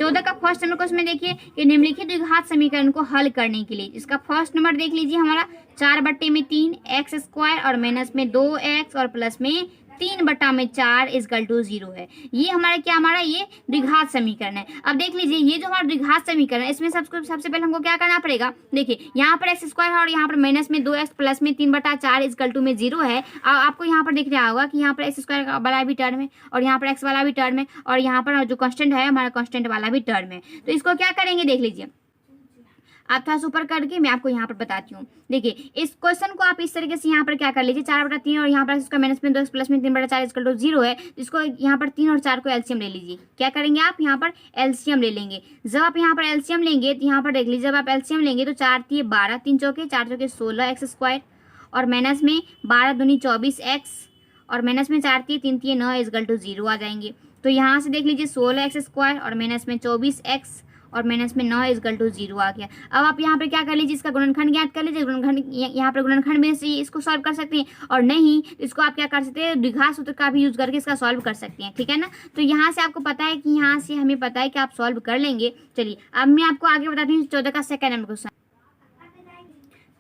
14 का फर्स्ट नंबर क्वेश्चन में देखिए कि निम्नलिखित द्विघात समीकरण को हल करने के लिए, इसका फर्स्ट नंबर देख लीजिए हमारा 4/3 x² और माइनस में 2x और प्लस में 3/4 = 0 है। ये हमारा क्या हमारा ये द्विघात समीकरण है। अब देख लीजिए ये जो हमारा द्विघात समीकरण है इसमें सबसे पहले हमको क्या करना पड़ेगा, देखिए यहाँ पर x² है और यहाँ पर माइनस में 2x प्लस में 3/4 = में 0 है। अब आपको यहाँ पर दिख रहा होगा कि यहाँ पर x² वाला भी टर्म है और यहाँ पर x वाला भी टर्म है और यहाँ पर जो कांस्टेंट है हमारा कांस्टेंट वाला भी टर्म है। तो इसको क्या करेंगे देख लीजिए, आप थोड़ा सा ऊपर करके मैं आपको यहाँ पर बताती हूँ। देखिए इस क्वेश्चन को आप इस तरीके से यहाँ पर क्या कर लीजिए, 4/3 और यहाँ पर इसका माइनस में 2 प्लस में 3/4 इक्वल टू 0 है। इसको यहाँ पर 3 और 4 को एलसीएम ले लीजिए। क्या करेंगे आप यहाँ पर एलसीएम ले लेंगे। जब आप यहाँ पर एलसीएम लेंगे तो यहाँ पर देख लीजिए, जब आप एलसीएम लेंगे तो 4 × 12, 3 चौके 4 चौके 16x² और माइनस में 12 दूनी 24x और माइनस में 4 × 3 × 9 इक्वल टू 0 आ जाएंगे। तो यहाँ से देख लीजिए 16x² और माइनस में 24x और माइनस में 9 इक्वल टू 0 आ गया। अब आप यहाँ पर क्या कर लीजिए, इसका गुणनखंड ज्ञात कर लीजिए। गुणनखंड यहाँ पर गुणनखंड में से इसको सॉल्व कर सकते हैं, और नहीं इसको आप क्या कर सकते हैं, द्विघात सूत्र का भी यूज करके इसका सॉल्व कर सकते हैं, ठीक है ना। तो यहाँ से आपको पता है कि यहाँ से हमें पता है कि आप सॉल्व कर लेंगे। चलिए अब मैं आपको आगे बताती हूँ 14 का सेकंड नंबर क्वेश्चन।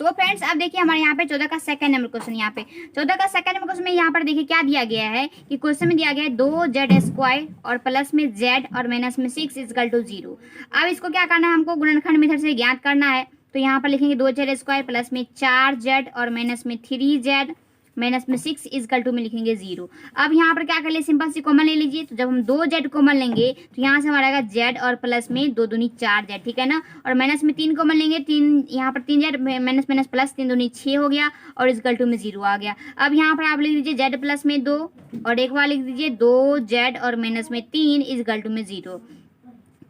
तो फ्रेंड्स अब देखिए हमारे यहाँ पे 14 का सेकंड नंबर क्वेश्चन, यहाँ पे 14 का सेकंड नंबर क्वेश्चन में यहाँ पर देखिए क्या दिया गया है कि क्वेश्चन में दिया गया है 2z² और प्लस में z और माइनस में 6 इक्वल टू 0। अब इसको क्या करना है, हमको गुणनखंड मेथड से ज्ञात करना है। तो यहाँ पर लिखेंगे 2z² प्लस में 4z और माइनस में 3z माइनस में 6 इक्वल टू में लिखेंगे 0। अब यहाँ पर क्या कर ले, सिंपल सी कॉमन ले लीजिए। तो जब हम 2z कॉमन लेंगे तो यहाँ से हमारा आएगा z और प्लस में 2 दूनी 4z, ठीक है ना। और माइनस में 3 कॉमन लेंगे, 3 यहाँ पर 3z माइनस माइनस प्लस 3 दूनी 6 हो गया और इक्वल टू में 0 आ गया। अब यहाँ पर आप लिख दीजिए z प्लस में 2 और एक बार लिख दीजिए 2z और माइनस में 3 इक्वल टू में 0।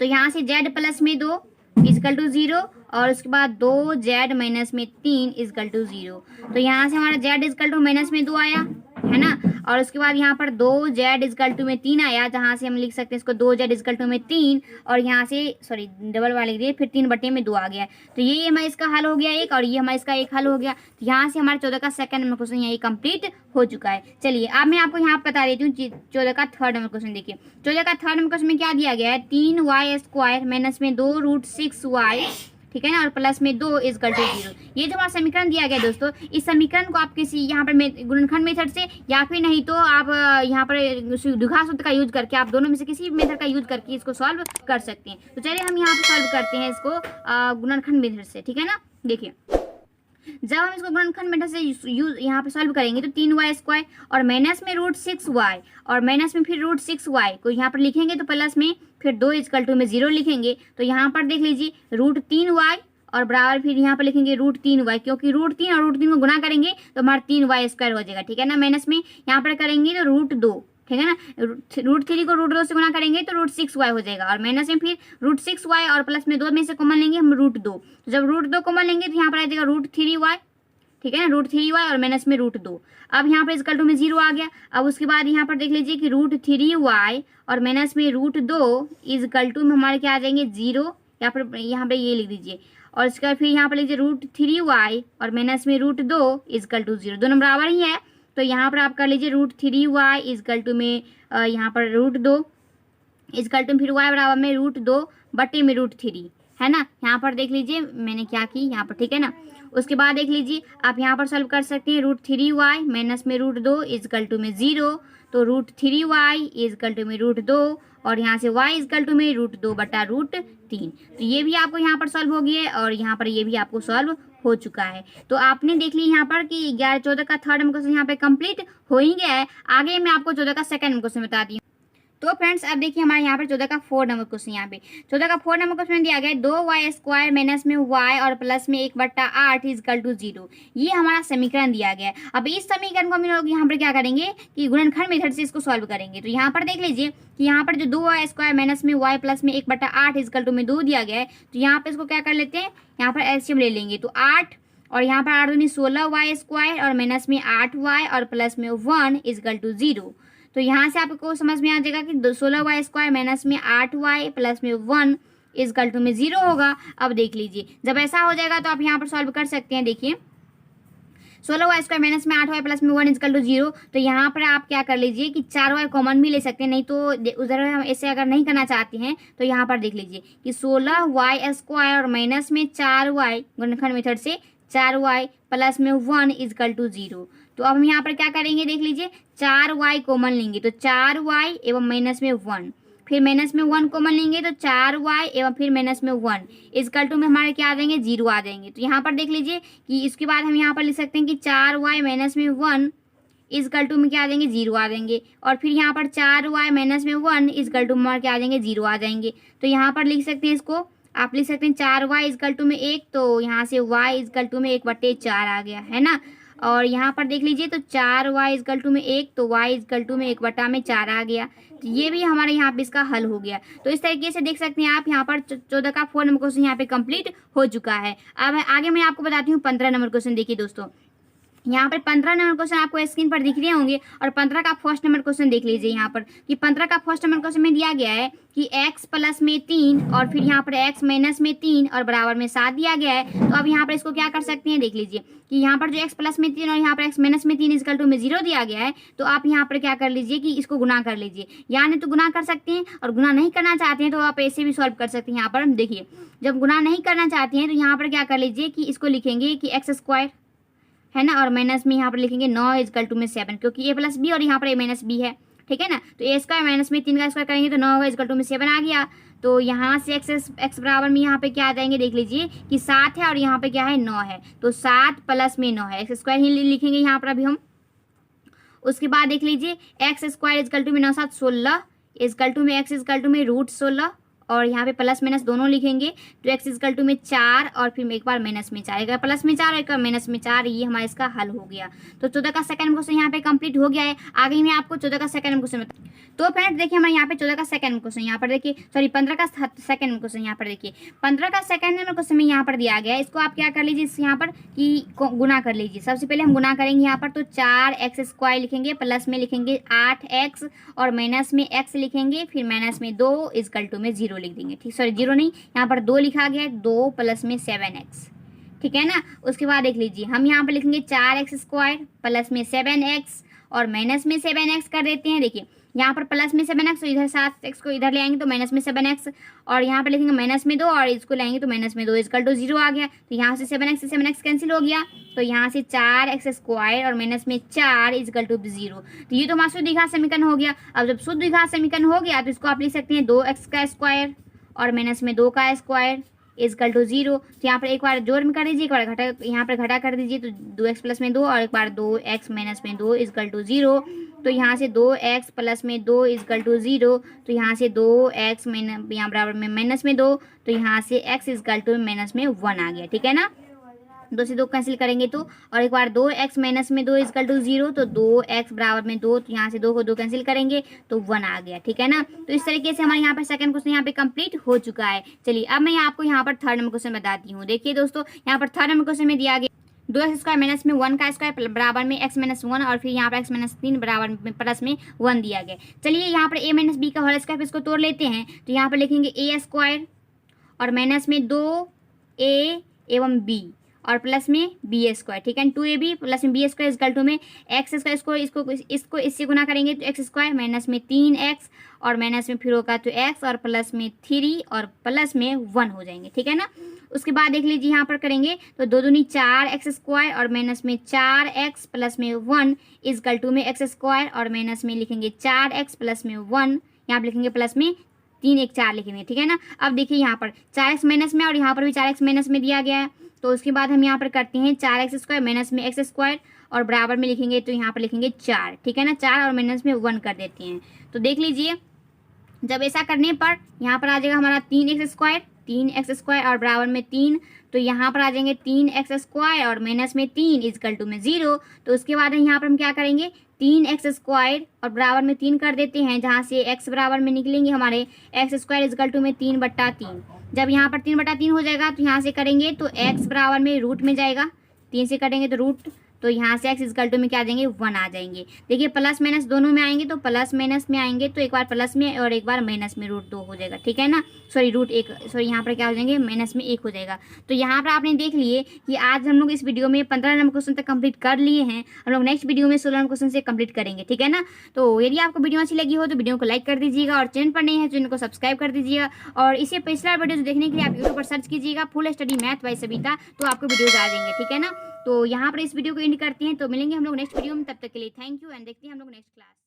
तो यहाँ से z प्लस में 2 इक्वल टू 0 और उसके बाद 2z माइनस में 3 इक्वल टू 0। तो यहाँ से हमारा z इक्वल टू माइनस में 2 आया है ना, और उसके बाद यहाँ पर 2z इक्वल टू में 3 आया, जहाँ से हम लिख सकते हैं इसको 2z इक्वल टू में 3 और यहाँ से सॉरी डबल वाले लिख दिए, फिर 3/2 आ गया। तो ये हमारा इसका हल हो गया एक, और ये हमारा इसका एक हल हो गया। तो यहाँ से हमारा 14 का सेकंड नंबर क्वेश्चन यही कंप्लीट हो चुका है। चलिए अब मैं आपको यहाँ बता देती हूँ 14 का थर्ड नंबर क्वेश्चन। देखिए 14 का थर्ड नंबर क्वेश्चन में क्या दिया गया है, 3y² माइनस में 2√6y, ठीक है ना, और प्लस में 2 इक्वल टू 0। ये जो हमारा समीकरण दिया गया है दोस्तों, इस समीकरण को आप किसी यहाँ पर गुणनखंड मेथड से या फिर नहीं तो आप यहाँ पर द्विघात सूत्र का यूज करके, आप दोनों में से किसी भी मेथड का यूज करके इसको सॉल्व कर सकते हैं। तो चलिए हम यहाँ पर सॉल्व करते हैं इसको गुणनखंड मेथड से, ठीक है ना। देखिए जब हम इसको गुणनखंड मेथड से यूज यहाँ पे सॉल्व करेंगे तो 3y² और माइनस में √6y और माइनस में फिर √6y को यहाँ पर लिखेंगे तो प्लस में फिर 2 इक्वल टू में 0 लिखेंगे। तो यहाँ पर देख लीजिए √3y और बराबर फिर यहाँ पर लिखेंगे √3y, क्योंकि √3 और √3 को गुणा करेंगे तो हमारा 3y² हो जाएगा, ठीक है ना। माइनस में यहाँ पर करेंगे तो √2, ठीक है ना, √3 को √2 से गुणा करेंगे तो √6y हो जाएगा, और माइनस में फिर √6y और प्लस में 2 में से कॉमन लेंगे हम √2। तो जब √2 कॉमन लेंगे तो यहाँ पर आ जाएगा √3y, ठीक है ना, √3y और माइनस में √2। अब यहाँ पर इक्वल टू में 0 आ गया। अब उसके बाद यहाँ पर देख लीजिए कि √3y और माइनस में √2 इक्वल टू में हमारे क्या आ जाएंगे 0, या फिर यहाँ पर ये लिख दीजिए, और उसके बाद फिर यहाँ पर लीजिए √3y और माइनस में √2 इक्वल टू 0, दोनों बराबर ही है। तो यहाँ पर आप कर लीजिए √3y इक्वल टू में यहाँ पर √2 इक्वल टू फिर y बराबर में √2 बटे में √3, है ना। यहाँ पर देख लीजिए मैंने क्या की यहाँ पर, ठीक है ना। उसके बाद देख लीजिए आप यहाँ पर सॉल्व कर सकते हैं √3y माइनस में √2 इक्वल टू में 0। तो √3y इक्वल टू में √2 और यहाँ से y इक्वल टू में √2 बटा √3। तो ये भी आपको यहाँ पर सॉल्व हो गया है और यहाँ पर ये भी आपको सॉल्व हो चुका है। तो आपने देख ली यहाँ पर कि 11-14 का थर्ड नंबर क्वेश्चन यहाँ पे कंप्लीट हो ही गया है। आगे मैं आपको 14 का सेकंड नंबर क्वेश्चन बताती हूँ। तो फ्रेंड्स अब देखिए हमारे यहाँ पर 14 का फोर्थ नंबर क्वेश्चन, यहाँ पे 14 का फोर्थ नंबर क्वेश्चन दिया गया है 2y² माइनस में y और प्लस में 1/8 इक्वल टू 0। ये हमारा समीकरण दिया गया है। अब इस समीकरण को हम लोग यहाँ पर क्या करेंगे कि गुणनखंड मेथड से इसको सॉल्व करेंगे। तो यहाँ पर देख लीजिए कि यहाँ पर जो 2y² माइनस में y प्लस में 1/8 इक्वल टू में 2 दिया गया है। तो यहाँ पर इसको क्या कर लेते हैं, यहाँ पर एलसीएम ले लेंगे। तो 8 और यहाँ पर 8 दूनी 16y² और माइनस में 8y और प्लस में 1 इक्वल टू 0। तो यहाँ से आपको समझ में आ जाएगा कि 16y² माइनस में 8y प्लस में 1 इक्वल टू में 0 होगा। अब देख लीजिए जब ऐसा हो जाएगा तो आप यहाँ पर सॉल्व कर सकते हैं। देखिए 16y² माइनस में 8y प्लस में 1 इक्वल टू 0। तो यहाँ पर आप क्या कर लीजिए कि 4y कॉमन भी ले सकते हैं, नहीं तो उधर हम ऐसे अगर नहीं करना चाहते हैं तो यहाँ पर देख लीजिए कि 16y² और माइनस में 4y गुणनखंड मेथड से 4y प्लस में 1 इक्वल टू 0। तो अब हम यहाँ पर क्या करेंगे, देख लीजिए 4y कॉमन लेंगे तो 4y एवं माइनस में 1, फिर माइनस में 1 कॉमन लेंगे तो 4y एवं फिर माइनस में 1 इक्वल टू में हमारे क्या आ जाएंगे 0 आ जाएंगे। तो यहाँ पर देख लीजिए कि इसके बाद हम यहाँ पर लिख सकते हैं कि 4y माइनस में 1 इक्वल टू में क्या आ जाएंगे 0 आ जाएंगे, और फिर यहाँ पर 4y माइनस में 1 इक्वल टू में क्या आ जाएंगे 0 आ जाएंगे। तो यहाँ पर लिख सकते हैं इसको आप लिख सकते हैं 4y इजकल टू में 1, तो यहाँ से y इजकल टू में 1/4 आ गया है ना। और यहाँ पर देख लीजिए तो 4y इजकल टू में 1, तो y इजकल टू में 1/4 आ गया। तो ये भी हमारे यहाँ पे इसका हल हो गया। तो इस तरीके से देख सकते हैं आप यहाँ पर 14 का 4 नंबर क्वेश्चन यहाँ पे कंप्लीट हो चुका है। अब आगे मैं आपको बताती हूँ 15 नंबर क्वेश्चन। देखिए दोस्तों, यहाँ पर 15 नंबर क्वेश्चन आपको स्क्रीन पर दिख रहे होंगे और 15 का फर्स्ट नंबर क्वेश्चन देख लीजिए यहाँ पर कि 15 का फर्स्ट नंबर क्वेश्चन में दिया गया है कि x प्लस में 3 और फिर यहाँ पर x माइनस में 3 और बराबर में 7 दिया गया है। तो अब यहाँ पर इसको क्या कर सकते हैं, देख लीजिए कि यहाँ पर जो x प्लस में 3 और यहाँ पर x माइनस में 3 इजकल टू में 0 दिया गया है। तो आप यहाँ पर क्या कर लीजिए कि इसको गुना कर लीजिए, यानी तो गुना कर सकते हैं और गुना नहीं करना चाहते हैं तो आप ऐसे भी सॉल्व कर सकते हैं। यहाँ पर देखिए, जब गुना नहीं करना चाहते हैं तो यहाँ पर क्या कर लीजिए कि इसको लिखेंगे कि x स्क्वायर है ना, और माइनस में यहाँ पर लिखेंगे 9 इजकल टू में 7, क्योंकि a प्लस बी और यहाँ पर a माइनस बी है, ठीक है ना। तो a स्क्वायर माइनस में 3 का स्क्वायर करेंगे तो 9 होगा इजकल टू में 7 आ गया। तो यहाँ से x बराबर में यहाँ पे क्या आ जाएंगे, देख लीजिए कि 7 है और यहाँ पे क्या है 9 है, तो 7 प्लस में 9 है, एक्स स्क्वायर ही लिखेंगे यहाँ पर अभी हम। उसके बाद देख लीजिए एक्स स्क्वायर इजकल टू में 9 7 16 इजकल टू में x इजकल टू में √16 और यहाँ पे प्लस माइनस दोनों लिखेंगे तो x इजकल टू में 4 और फिर एक बार माइनस में 4, एक बार प्लस में 4 और एक बार माइनस में 4। ये हमारा इसका हल हो गया। तो 14 का सेकंड क्वेश्चन यहाँ पे कंप्लीट हो गया है। आगे मैं आपको 14 का सेकंड क्वेश्चन बता। तो फ्रेंड्स देखिए हमारे यहाँ पे 14 का सेकंड क्वेश्चन यहाँ पर देखिए, सॉरी 15 का सेकंड क्वेश्चन यहाँ पर देखिए, 15 का सेकंड नंबर क्वेश्चन में यहाँ पर दिया गया है। इसको आप क्या कर लीजिए यहाँ पर कि गुना कर लीजिए। सबसे पहले हम गुना करेंगे यहाँ पर, तो 4x स्क्वायर लिखेंगे, प्लस में लिखेंगे 8x और माइनस में x लिखेंगे, फिर माइनस में 2 इजकल टू में 0 लिख देंगे। ठीक, सॉरी 0 नहीं, यहाँ पर 2 लिखा गया है, 2 प्लस में 7x, ठीक है ना। उसके बाद देख लीजिए हम यहाँ पर लिखेंगे 4x स्क्वायर प्लस में 7x और माइनस में 7x कर देते हैं। देखिए यहाँ पर प्लस में 7x, तो इधर 7x को इधर ले आएंगे तो माइनस में 7x और यहाँ पर लिखेंगे माइनस में 2 और इसको लाएंगे तो माइनस में 2 इजकल टू 0 आ गया। तो यहाँ से 7x से 7x कैंसिल हो गया, तो यहाँ से 4x स्क्वायर और माइनस में 4 इजकल टू 0। तो ये तो हमारा शुद्ध द्विघात समीकरण हो गया। अब जब शुद्ध द्विघात समीकरण हो गया तो इसको आप लिख सकते हैं 2x का स्क्वायर और माइनस में 2 का स्क्वायर इजकल टू 0। तो यहाँ पर एक बार जोड़ में कर दीजिए, एक बार घटा यहाँ पर घटा कर दीजिए, तो 2x प्लस में 2 और एक बार 2x माइनस में 2 इजकल टू 0। तो यहाँ से 2x प्लस में 2 इजकल टू 0, तो यहाँ से 2x यहाँ बराबर में माइनस में 2, तो यहाँ से x इजकल टू माइनस में 1 आ गया, ठीक है ना। 2 से 2 कैंसिल करेंगे तो, और एक बार 2x माइनस में 2 इजकल टू 0, तो 2x बराबर में 2, तो यहाँ से 2 को 2 कैंसिल करेंगे तो 1 आ गया, ठीक है ना। तो इस तरीके से हमारे यहाँ पर सेकंड क्वेश्चन यहाँ पे कंप्लीट हो चुका है। चलिए अब मैं आपको यहाँ पर थर्ड नंबर क्वेश्चन बताती हूँ। देखिए दोस्तों यहाँ पर थर्ड नंबर क्वेश्चन में दिया गया 2x स्क्वायर माइनस में 1 का स्क्वायर बराबर में x माइनस 1 और फिर यहाँ पर x माइनस 3 बराबर में प्लस में 1 दिया गया। चलिए यहाँ पर a माइनस बी का होल स्क्वायर इसको तोड़ लेते हैं। तो यहाँ पर लिखेंगे a स्क्वायर और माइनस में 2a एवं b और प्लस में बी स्क्वायर, ठीक है, 2ab प्लस में बी स्क्वायर इजकल टू में एक्स स्क्वायर, इसको इससे गुना करेंगे तो एक्स स्क्वायर माइनस में 3x और माइनस में फिर होगा तो x और प्लस में 3 और प्लस में 1 हो जाएंगे, ठीक है ना। उसके बाद देख लीजिए यहाँ पर करेंगे तो 2 दूनी 4x स्क्वायर और माइनस में 4x प्लस में 1 इजकल टू में एक्स स्क्वायर और माइनस में लिखेंगे 4x प्लस में 1, यहाँ पर लिखेंगे प्लस में 3 1 4 लिखेंगे, ठीक है ना। अब देखिए यहाँ पर 4x माइनस में और यहाँ पर भी 4x माइनस में दिया गया है। तो उसके बाद हम यहाँ पर करते हैं 4x स्क्वायर माइनस में x स्क्वायर और बराबर में लिखेंगे तो यहाँ पर लिखेंगे 4, ठीक है ना, 4 और माइनस में 1 कर देते हैं। तो देख लीजिए जब ऐसा करने पर यहाँ पर आ जाएगा हमारा 3x स्क्वायर और बराबर में 3, तो यहाँ पर आ जाएंगे 3x स्क्वायर और माइनस में 3 इजकल टू में 0। तो उसके बाद यहाँ पर हम क्या करेंगे 3x स्क्वायर और बराबर में 3 कर देते हैं, जहाँ से x बराबर में निकलेंगे हमारे x स्क्वायर इजकल टू में 3/3। जब यहाँ पर 3/3 हो जाएगा तो यहाँ से करेंगे तो x बराबर में रूट में जाएगा, 3 से करेंगे तो रूट, तो यहाँ से x इजकल टू में क्या आ जाएंगे 1 आ जाएंगे। देखिए प्लस माइनस दोनों में आएंगे, तो प्लस माइनस में आएंगे तो एक बार प्लस में और एक बार माइनस में √2 हो जाएगा, ठीक है ना, सॉरी √1, सॉरी यहाँ पर क्या हो जाएंगे माइनस में 1 हो जाएगा। तो यहाँ पर आपने देख लिए कि आज हम लोग इस वीडियो में 15 नंबर क्वेश्चन तक कंप्लीट कर लिए हैं। हम लोग नेक्स्ट वीडियो में 16 नंबर क्वेश्चन से कंप्लीट करेंगे, ठीक है ना। तो यदि आपको वीडियो अच्छी लगी हो तो वीडियो को लाइक कर दीजिएगा और चैनल पर नहीं है चैनल को सब्सक्राइब कर दीजिएगा। और इसे पिछला वीडियो देखने के लिए आप यूट्यूब पर सर्च कीजिएगा full study math bye Savita, तो आपको वीडियोज आ जाएंगे, ठीक है ना। तो यहाँ पर इस वीडियो को एंड करते हैं, तो मिलेंगे हम लोग नेक्स्ट वीडियो में, तब तक के लिए थैंक यू एंड देखते हैं हम लोग नेक्स्ट क्लास।